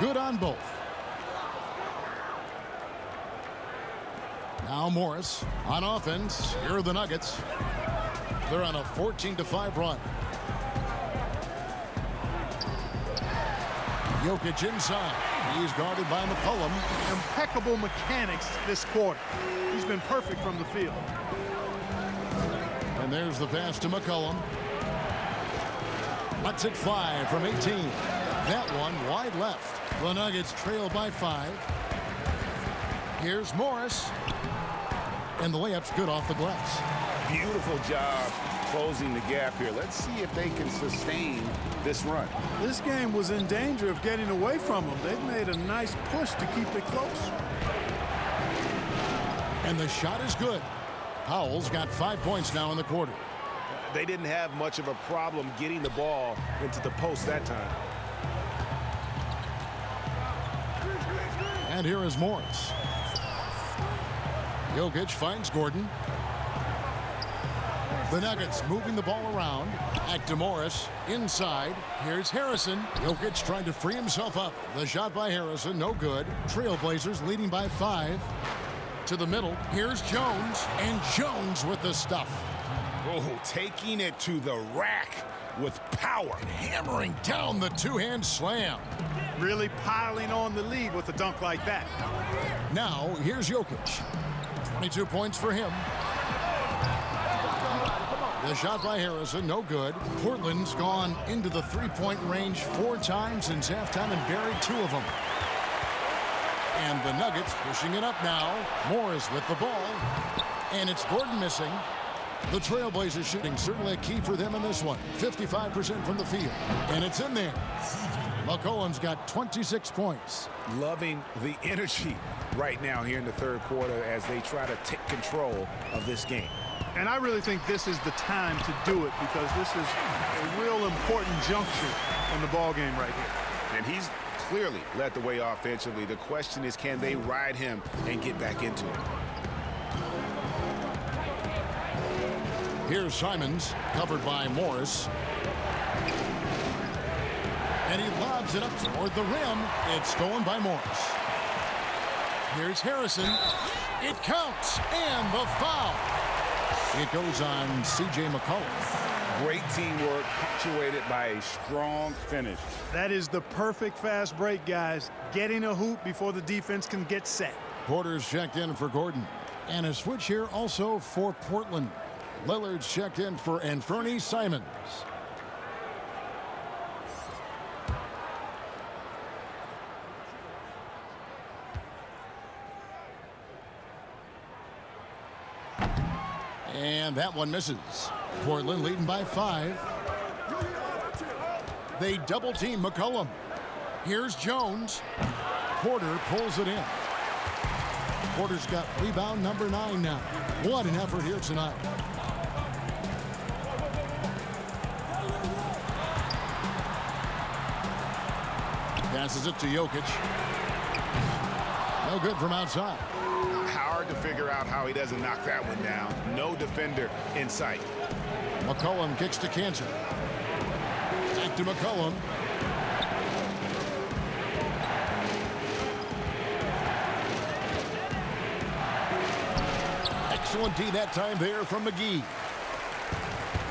Good on both. Now Morris on offense. Here are the Nuggets. They're on a 14-5 run. Jokic inside. He's guarded by McCollum. Impeccable mechanics this quarter. He's been perfect from the field. And there's the pass to McCollum. Lets it fly from 18. That one wide left. The Nuggets trail by 5. Here's Morris. And the layup's good off the glass. Beautiful job closing the gap here. Let's see if they can sustain this run. This game was in danger of getting away from them. They've made a nice push to keep it close. And the shot is good. Powell's got 5 points now in the quarter. They didn't have much of a problem getting the ball into the post that time. And here is Morris. Jokic finds Gordon. The Nuggets moving the ball around. Back to Morris. Inside. Here's Harrison. Jokic trying to free himself up. The shot by Harrison, no good. Trailblazers leading by 5. To the middle. Here's Jones. And Jones with the stuff. Oh, taking it to the rack with power. And hammering down the two-hand slam. Really piling on the lead with a dunk like that. Now, here's Jokic. 22 points for him. The shot by Harrison, no good. Portland's gone into the three-point range 4 times since halftime and buried 2 of them. And the Nuggets pushing it up now. Morris with the ball. And it's Gordon missing. The Trailblazers shooting certainly a key for them in this one. 55% from the field. And it's in there. McCollum's got 26 points. Loving the energy right now here in the third quarter as they try to take control of this game. And I really think this is the time to do it because this is a real important juncture in the ball game right here. And he's clearly led the way offensively. The question is, can they ride him and get back into it? Here's Simons, covered by Morris. And he lobs it up toward the rim. It's stolen by Morris. Here's Harrison. It counts, and the foul. It goes on C.J. McCollum. Great teamwork, punctuated by a strong finish. That is the perfect fast break, guys. Getting a hoop before the defense can get set. Porter's checked in for Gordon. And a switch here also for Portland. Lillard's checked in for Anthony Simons. And that one misses. Portland leading by 5. They double team McCollum. Here's Jones. Porter pulls it in. Porter's got rebound number 9 now. What an effort here tonight. Passes it to Jokic. No good from outside. Hard to figure out how he doesn't knock that one down. No defender in sight. McCollum kicks to Cantor. Back to McCollum. Excellent D that time there from McGee.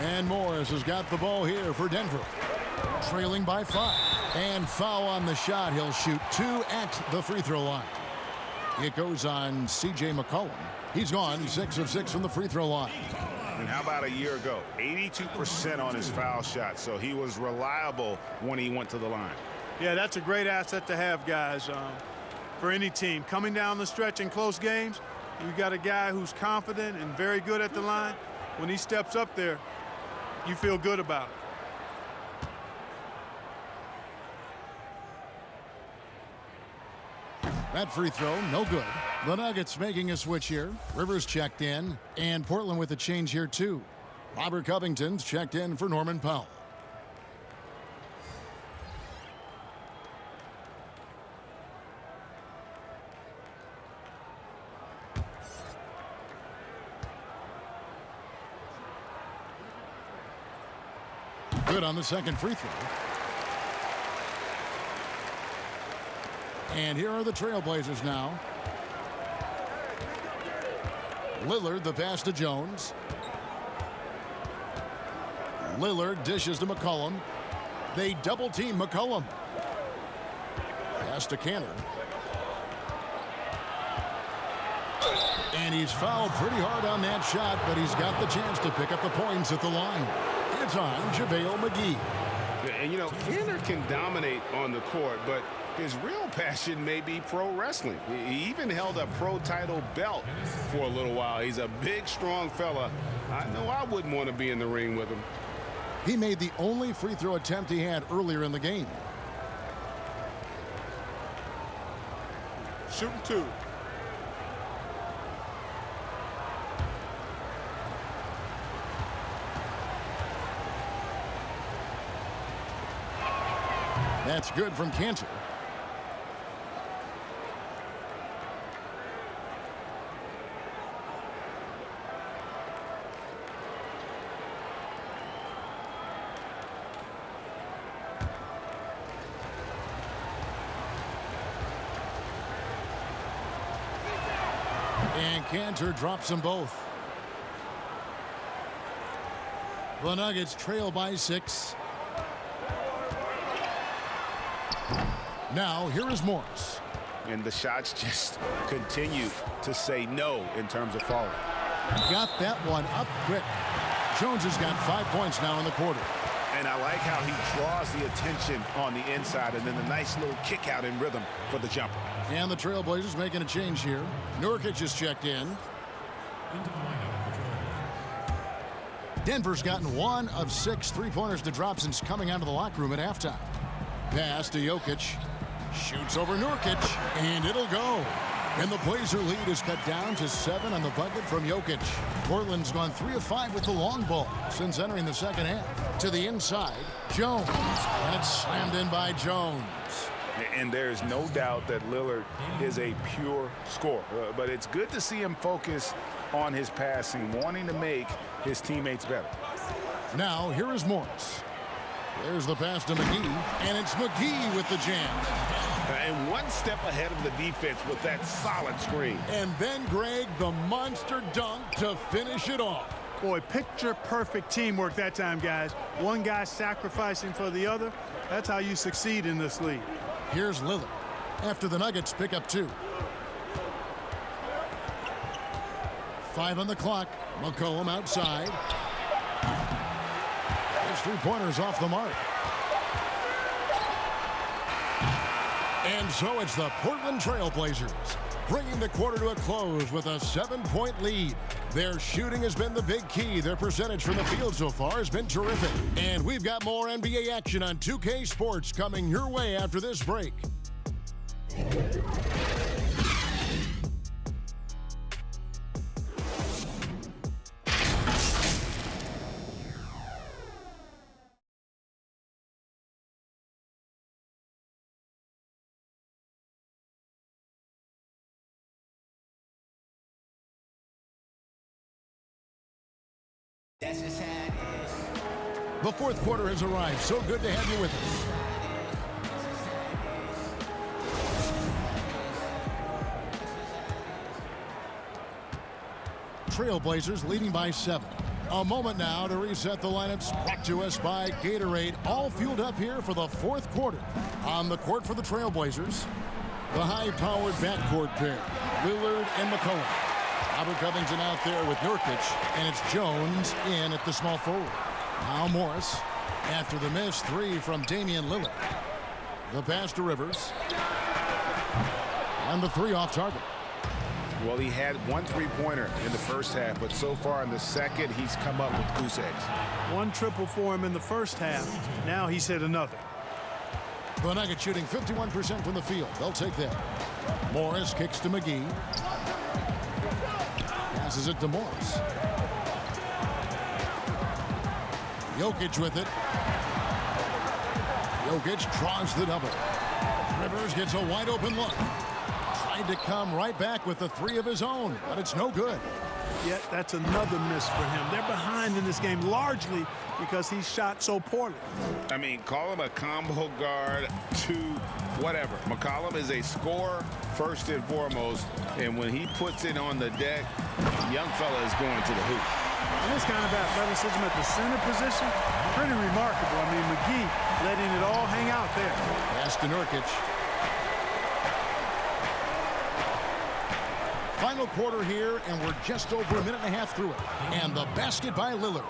And Morris has got the ball here for Denver. Trailing by 5. And foul on the shot. He'll shoot 2 at the free throw line. It goes on C.J. McCollum. He's gone 6 of 6 from the free throw line. And how about a year ago? 82% on his foul shot, so he was reliable when he went to the line. Yeah, that's a great asset to have, guys, for any team. Coming down the stretch in close games, you got a guy who's confident and very good at the line. When he steps up there, you feel good about it. That free throw, no good. The Nuggets making a switch here. Rivers checked in, and Portland with a change here, too. Robert Covington's checked in for Norman Powell. Good on the second free throw. And here are the Trailblazers now. Lillard, the pass to Jones. Lillard dishes to McCollum. They double team McCollum. Pass to Cantor. And he's fouled pretty hard on that shot, but he's got the chance to pick up the points at the line. It's on JaVale McGee. And, you know, Cantor can dominate on the court, but his real passion may be pro wrestling. He even held a pro title belt for a little while. He's a big, strong fella. I know I wouldn't want to be in the ring with him. He made the only free throw attempt he had earlier in the game. Shooting 2. That's good from Cantor. And Cantor drops them both. The Nuggets trail by 6. Now, here is Morris. And the shots just continue to say no in terms of falling. Got that one up quick. Jones has got 5 points now in the quarter. And I like how he draws the attention on the inside, and then the nice little kick out in rhythm for the jumper. And the Trailblazers making a change here. Nurkic is checked in. Denver's gotten 1 of 6 3-pointers to drop since coming out of the locker room at halftime. Pass to Jokic. Shoots over Nurkic, and it'll go. And the Blazer lead is cut down to 7 on the bucket from Jokic. Portland's gone 3 of 5 with the long ball since entering the second half. To the inside, Jones. And it's slammed in by Jones. And there's no doubt that Lillard is a pure scorer. But it's good to see him focus on his passing, wanting to make his teammates better. Now, here is Morris. There's the pass to McGee, and it's McGee with the jam. And one step ahead of the defense with that solid screen. And then, Greg, the monster dunk to finish it off. Boy, picture-perfect teamwork that time, guys. One guy sacrificing for the other. That's how you succeed in this league. Here's Lillard after the Nuggets pick up 2. 5 on the clock. McCollum outside. His 3-pointers off the mark. And so it's the Portland Trail Blazers bringing the quarter to a close with a 7-point lead. Their shooting has been the big key. Their percentage from the field so far has been terrific. And we've got more NBA action on 2K Sports coming your way after this break. The fourth quarter has arrived. So good to have you with us. Trailblazers leading by 7. A moment now to reset the lineups. Brought to us by Gatorade. All fueled up here for the fourth quarter. On the court for the Trailblazers, the high-powered backcourt pair, Lillard and McCollum. Robert Covington out there with Nurkic, and it's Jones in at the small forward. Now Morris after the miss 3 from Damian Lillard. The pass to Rivers. And the 3 off target. Well, he had 1 3-pointer in the first half, but so far in the second, he's come up with goose eggs. 1 triple for him in the first half. Now he's hit another. The Nuggets shooting 51% from the field. They'll take that. Morris kicks to McGee. Passes it to Morris. Jokic with it. Jokic draws the double. Rivers gets a wide open look. Tried to come right back with the 3 of his own, but it's no good. Yet that's another miss for him. They're behind in this game largely because he shot so poorly. I mean, call him a combo guard to whatever. McCollum is a scorer first and foremost, and when he puts it on the deck, young fella is going to the hoop. And this kind of athleticism at the center position, pretty remarkable. I mean, McGee letting it all hang out there. Pass to Nurkic. Final quarter here, and we're just over a minute and a half through it. And the basket by Lillard.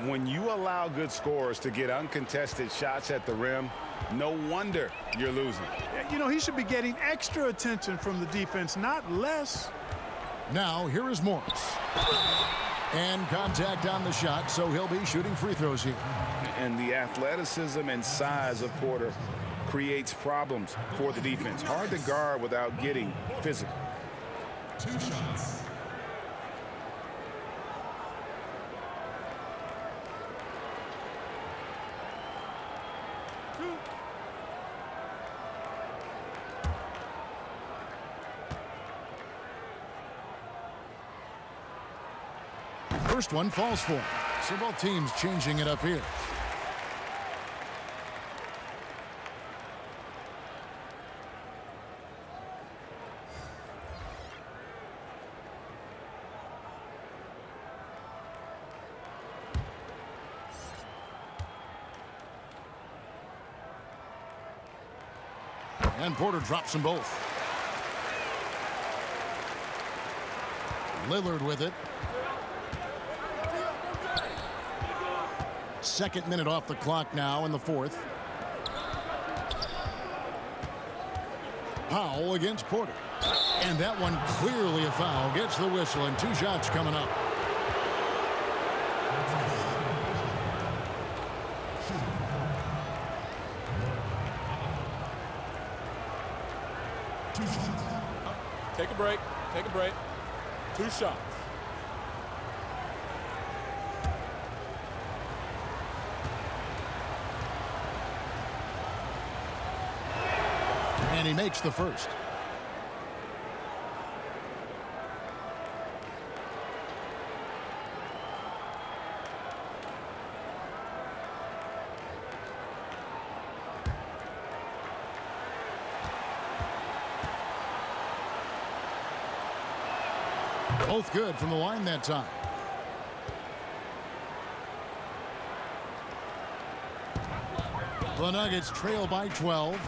When you allow good scorers to get uncontested shots at the rim, no wonder you're losing. You know, he should be getting extra attention from the defense, not less. Now, here is Morris. And contact on the shot, so he'll be shooting free throws here. And the athleticism and size of Porter creates problems for the defense. Hard to guard without getting physical. 2 shots. First one falls for him. So both teams changing it up here. And Porter drops them both. Lillard with it. Second minute off the clock now in the fourth. Powell against Porter. And that one clearly a foul. Gets the whistle, and 2 shots coming up. Take a break. Take a break. 2 shots. And he makes the first. Both good from the line that time. The Nuggets trail by 12.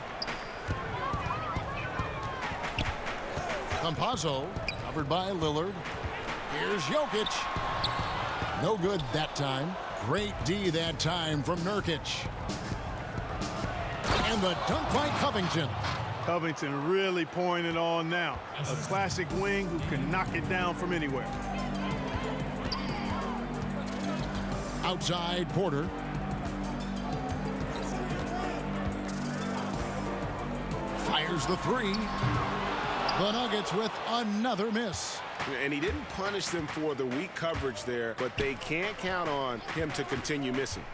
Campazzo covered by Lillard. Here's Jokic. No good that time. Great D that time from Nurkic. And the dunk by Covington. Covington really pouring it on now. A classic wing who can knock it down from anywhere. Outside Porter. Fires the three. The Nuggets with another miss. And he didn't punish them for the weak coverage there, but they can't count on him to continue missing.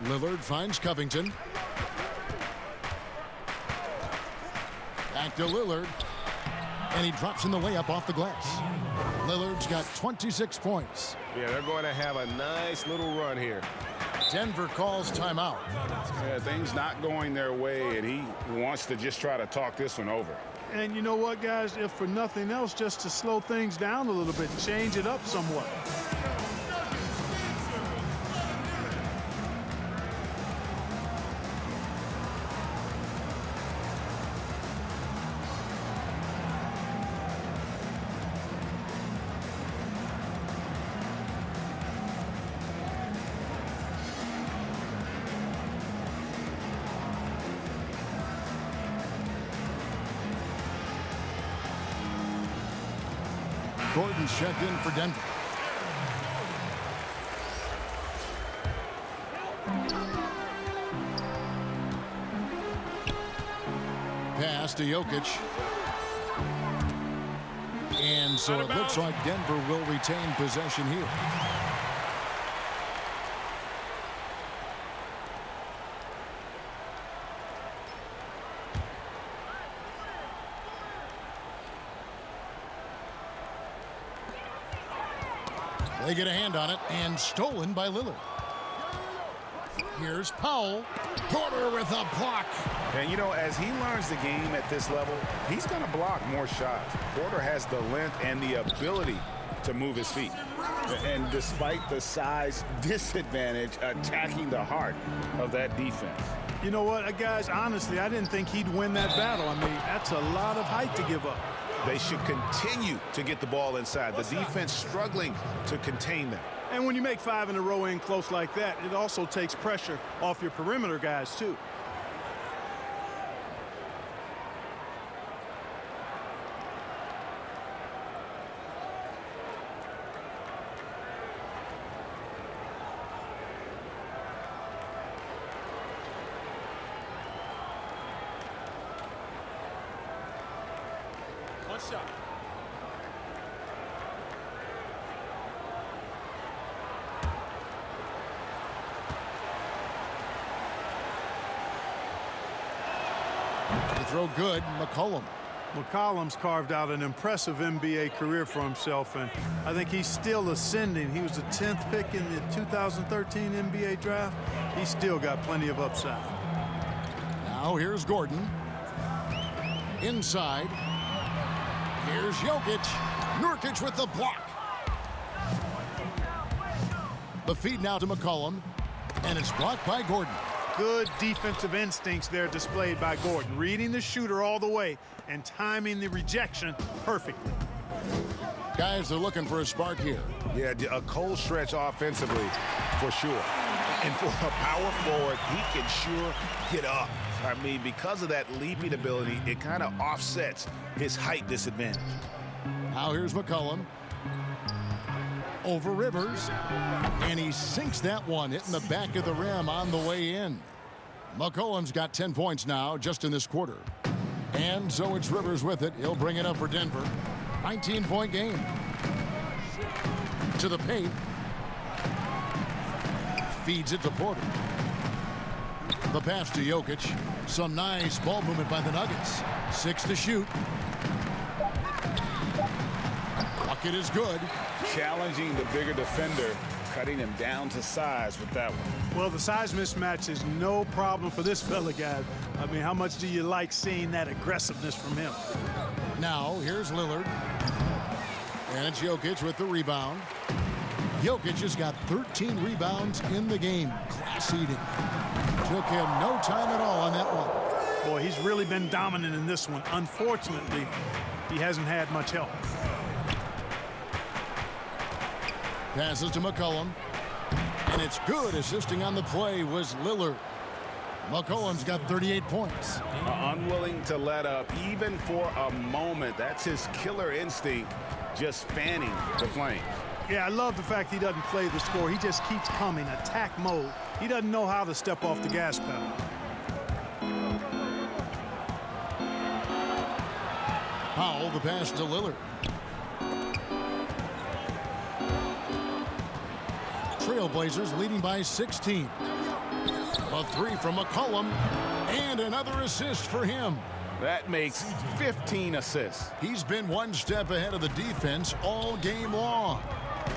Lillard finds Covington. Back to Lillard. And he drops in the layup off the glass. Lillard's got 26 points. Yeah, they're going to have a nice little run here. Denver calls timeout. Yeah, things not going their way, and he wants to just try to talk this one over. And you know what, guys? If for nothing else, just to slow things down a little bit, change it up somewhat. Gordon's checked in for Denver. Pass to Jokic. And so it looks like Denver will retain possession here. They get a hand on it, and stolen by Lillard. Here's Powell. Porter with a block. And, you know, as he learns the game at this level, he's going to block more shots. Porter has the length and the ability to move his feet. And despite the size disadvantage, attacking the heart of that defense. You know what, guys, honestly, I didn't think he'd win that battle. I mean, that's a lot of height to give up. They should continue to get the ball inside. The defense struggling to contain them. And when you make 5 in a row in close like that, it also takes pressure off your perimeter guys, too. One shot. The throw good. McCollum. McCollum's carved out an impressive NBA career for himself, and I think he's still ascending. He was the 10th pick in the 2013 NBA draft. He's still got plenty of upside. Now here's Gordon. Inside. Here's Jokic. Nurkic with the block. The feed now to McCollum, and it's blocked by Gordon. Good defensive instincts there displayed by Gordon, reading the shooter all the way and timing the rejection perfectly. Guys are looking for a spark here. Yeah, a cold stretch offensively for sure. And for a power forward, he can sure get up. I mean, because of that leaping ability, it kind of offsets his height disadvantage. Now here's McCollum. Over Rivers. And he sinks that one, hitting the back of the rim on the way in. McCollum's got 10 points now just in this quarter. And so it's Rivers with it. He'll bring it up for Denver. 19-point game. To the paint. Feeds it to Porter. The pass to Jokic. Some nice ball movement by the Nuggets. 6 to shoot. Bucket is good. Challenging the bigger defender, cutting him down to size with that one. Well, the size mismatch is no problem for this fella, guys. I mean, how much do you like seeing that aggressiveness from him? Now, here's Lillard. And it's Jokic with the rebound. Jokic has got 13 rebounds in the game. Class eating. Took him no time at all on that one. Boy, he's really been dominant in this one. Unfortunately, he hasn't had much help. Passes to McCollum. And it's good. Assisting on the play was Lillard. McCollum's got 38 points. Unwilling to let up even for a moment. That's his killer instinct, just fanning the flames. Yeah, I love the fact he doesn't play the score. He just keeps coming, attack mode. He doesn't know how to step off the gas pedal. Powell, the pass to Lillard. Trailblazers leading by 16. A three from McCollum, and another assist for him. That makes 15 assists. He's been one step ahead of the defense all game long.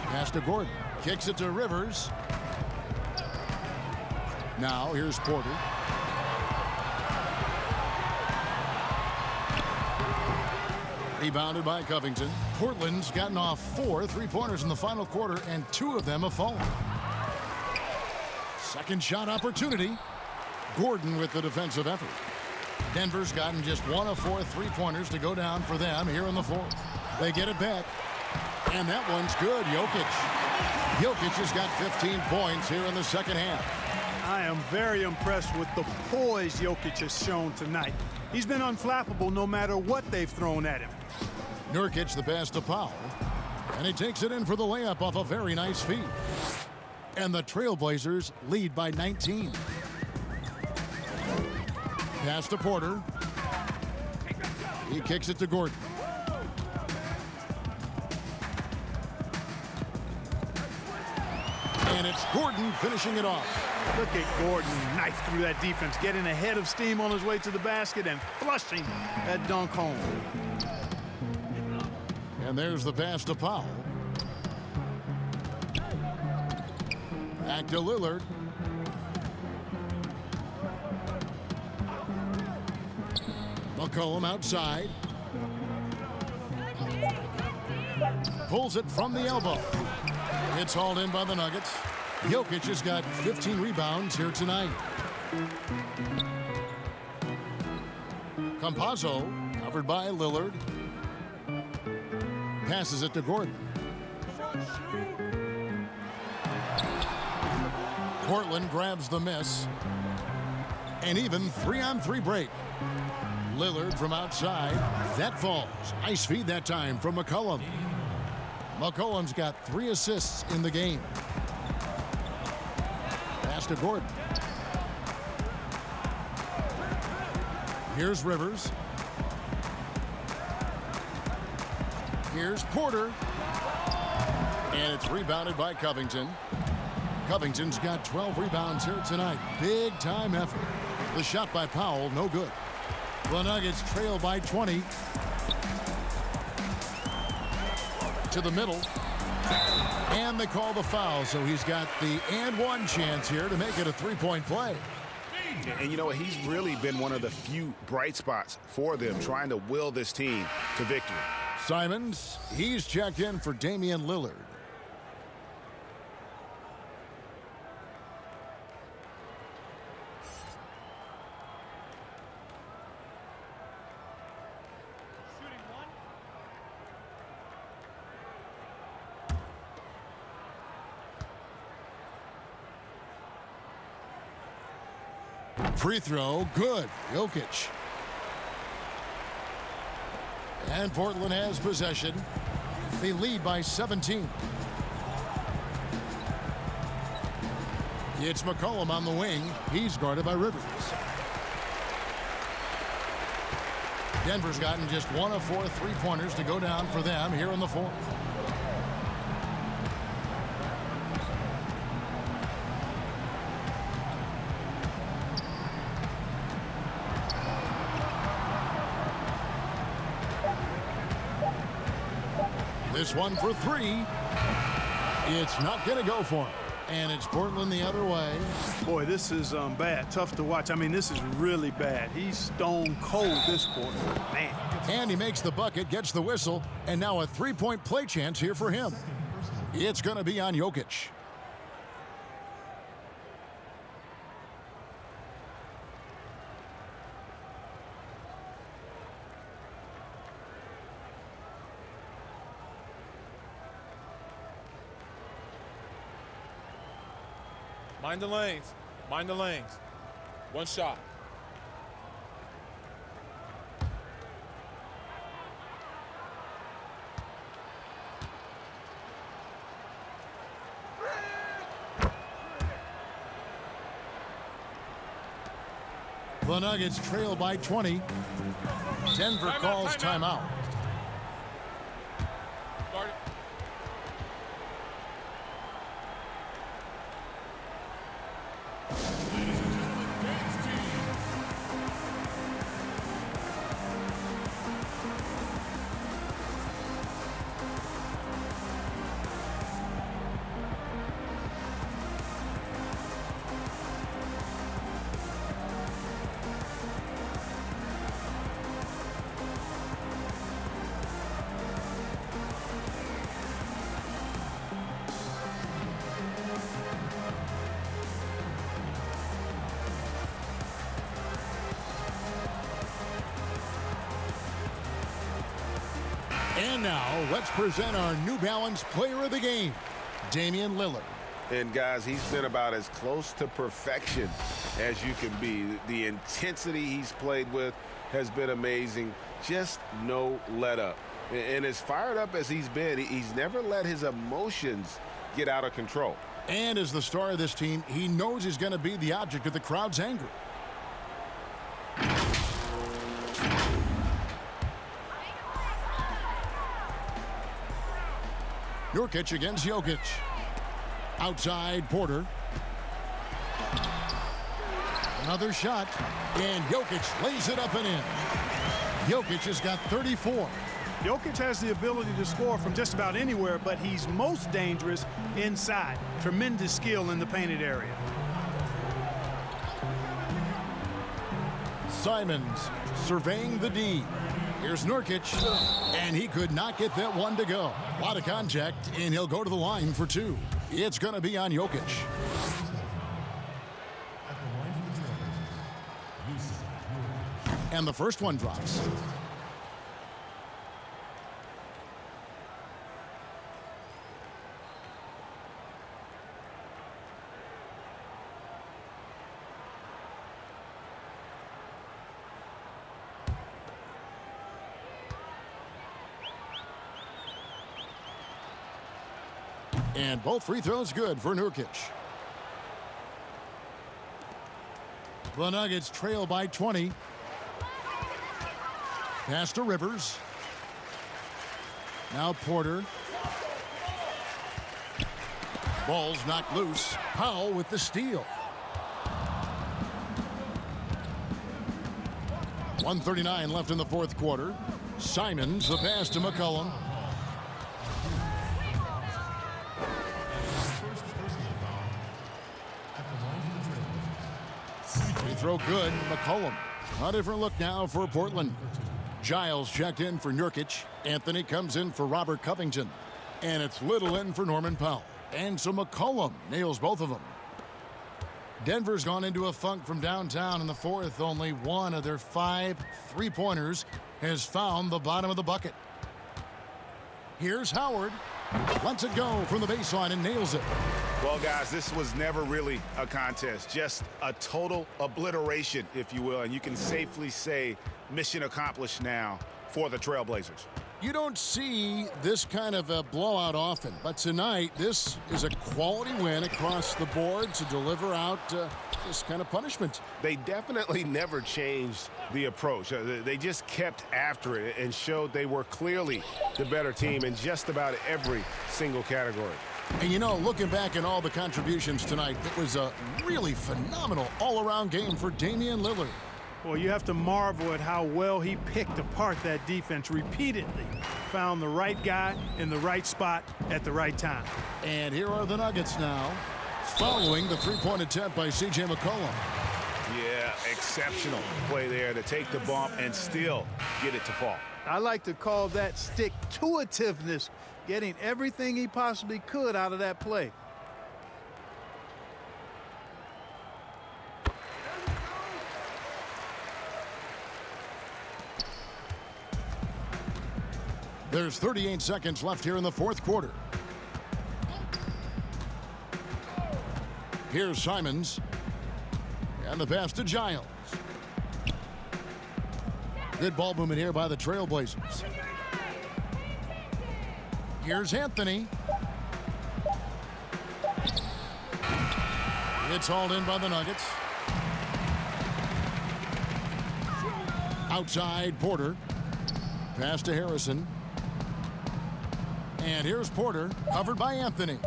Pass to Gordon. Kicks it to Rivers. Now here's Porter. Rebounded by Covington. Portland's gotten off 4 3-pointers in the final quarter, and 2 of them have fallen. Second shot opportunity. Gordon with the defensive effort. Denver's gotten just 1 of 4 3-pointers to go down for them here in the fourth. They get it back. And that one's good. Jokic has got 15 points here in the second half. I am very impressed with the poise Jokic has shown tonight. He's been unflappable no matter what they've thrown at him. Nurkic the pass to Powell. And he takes it in for the layup off a very nice feed. And the Trailblazers lead by 19. Pass to Porter. He kicks it to Gordon. And it's Gordon finishing it off. Look at Gordon knife through that defense, getting ahead of steam on his way to the basket and flushing that dunk home. And there's the pass to Powell. Back to Lillard. McCollum outside. Pulls it from the elbow. It's hauled in by the Nuggets. Jokic has got 15 rebounds here tonight. Campazzo covered by Lillard. Passes it to Gordon. Portland grabs the miss. And even 3-on-3 break. Lillard from outside. That falls. Nice feed that time from McCollum. McCollum's got 3 assists in the game. Pass to Gordon. Here's Rivers. Here's Porter. And it's rebounded by Covington. Covington's got 12 rebounds here tonight. Big time effort. The shot by Powell, no good. The Nuggets trail by 20. To the middle. And they call the foul, so he's got the and-one chance here to make it a 3-point play. And you know what? He's really been one of the few bright spots for them, trying to will this team to victory. Simons, he's checked in for Damian Lillard. Free throw, good. Jokic. And Portland has possession. They lead by 17. It's McCollum on the wing. He's guarded by Rivers. Denver's gotten just 1 of 4 3-pointers to go down for them here in the fourth. This one for 3. It's not going to go for him. And it's Portland the other way. Boy, this is bad. Tough to watch. I mean, this is really bad. He's stone cold this quarter. Man. And he makes the bucket, gets the whistle, and now a three-point play chance here for him. It's going to be on Jokic. Mind the lanes. Mind the lanes. One shot. The Nuggets trail by 20. Denver calls timeout. Guard it. And now, let's present our New Balance Player of the Game, Damian Lillard. And, guys, he's been about as close to perfection as you can be. The intensity he's played with has been amazing. Just no let-up. And as fired up as he's been, he's never let his emotions get out of control. And as the star of this team, he knows he's going to be the object of the crowd's anger. Nurkic against Jokic. Outside Porter. Another shot. And Jokic lays it up and in. Jokic has got 34. Jokic has the ability to score from just about anywhere, but he's most dangerous inside. Tremendous skill in the painted area. Simons surveying the D. Here's Nurkic, and he could not get that one to go. A lot of contact, and he'll go to the line for two. It's going to be on Jokic. And the first one drops. And both free throws good for Nurkic. The Nuggets trail by 20. Pass to Rivers. Now Porter. Ball's knocked loose. Powell with the steal. 1:39 left in the fourth quarter. Simons the pass to McCollum. Throw good. McCollum. A different look now for Portland. Giles checked in for Nurkic. Anthony comes in for Robert Covington. And it's Little in for Norman Powell. And so McCollum nails both of them. Denver's gone into a funk from downtown in the fourth. Only one of their 5 three-pointers has found the bottom of the bucket. Here's Howard. Lets it go from the baseline and nails it. Well, guys, this was never really a contest, just a total obliteration, if you will, and you can safely say mission accomplished now for the Trailblazers. You don't see this kind of a blowout often, but tonight this is a quality win across the board to deliver out this kind of punishment. They definitely never changed the approach. They just kept after it and showed they were clearly the better team in just about every single category. And you know, looking back at all the contributions tonight, it was a really phenomenal all-around game for Damian Lillard. Well, you have to marvel at how well he picked apart that defense repeatedly. Found the right guy in the right spot at the right time. And here are the Nuggets now. following the three-point attempt by C.J. McCollum. Yeah, exceptional play there to take the bump and still get it to fall. I like to call that stick-to-itiveness, getting everything he possibly could out of that play. There's 38 seconds left here in the fourth quarter. Here's Simons. And the pass to Giles. Good ball movement here by the Trailblazers. Here's Anthony. It's hauled in by the Nuggets. Outside Porter. Pass to Harrison. And here's Porter, covered by Anthony.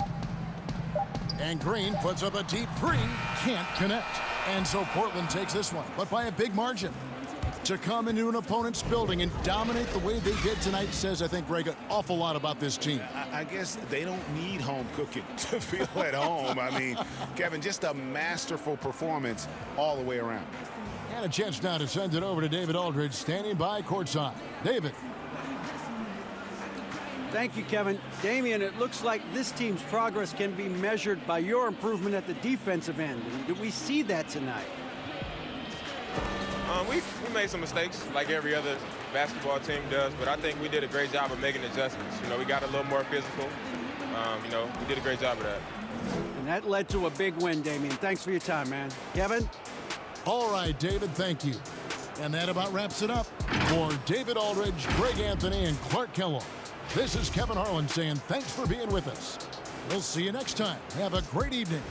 And Green puts up a deep three. Can't connect. And so Portland takes this one, but by a big margin. To come into an opponent's building and dominate the way they did tonight says, I think, Greg, an awful lot about this team. I guess they don't need home cooking to feel at home. I mean, Kevin, just a masterful performance all the way around. And a chance now to send it over to David Aldridge, standing by courtside. David. Thank you, Kevin. Damian, it looks like this team's progress can be measured by your improvement at the defensive end. Did we see that tonight? We made some mistakes like every other basketball team does, but I think we did a great job of making adjustments. You know, we got a little more physical. You know, we did a great job of that. And that led to a big win, Damian. Thanks for your time, man. Kevin? All right, David, thank you. And that about wraps it up. For David Aldridge, Greg Anthony, and Clark Kellogg, this is Kevin Harlan saying thanks for being with us. We'll see you next time. Have a great evening.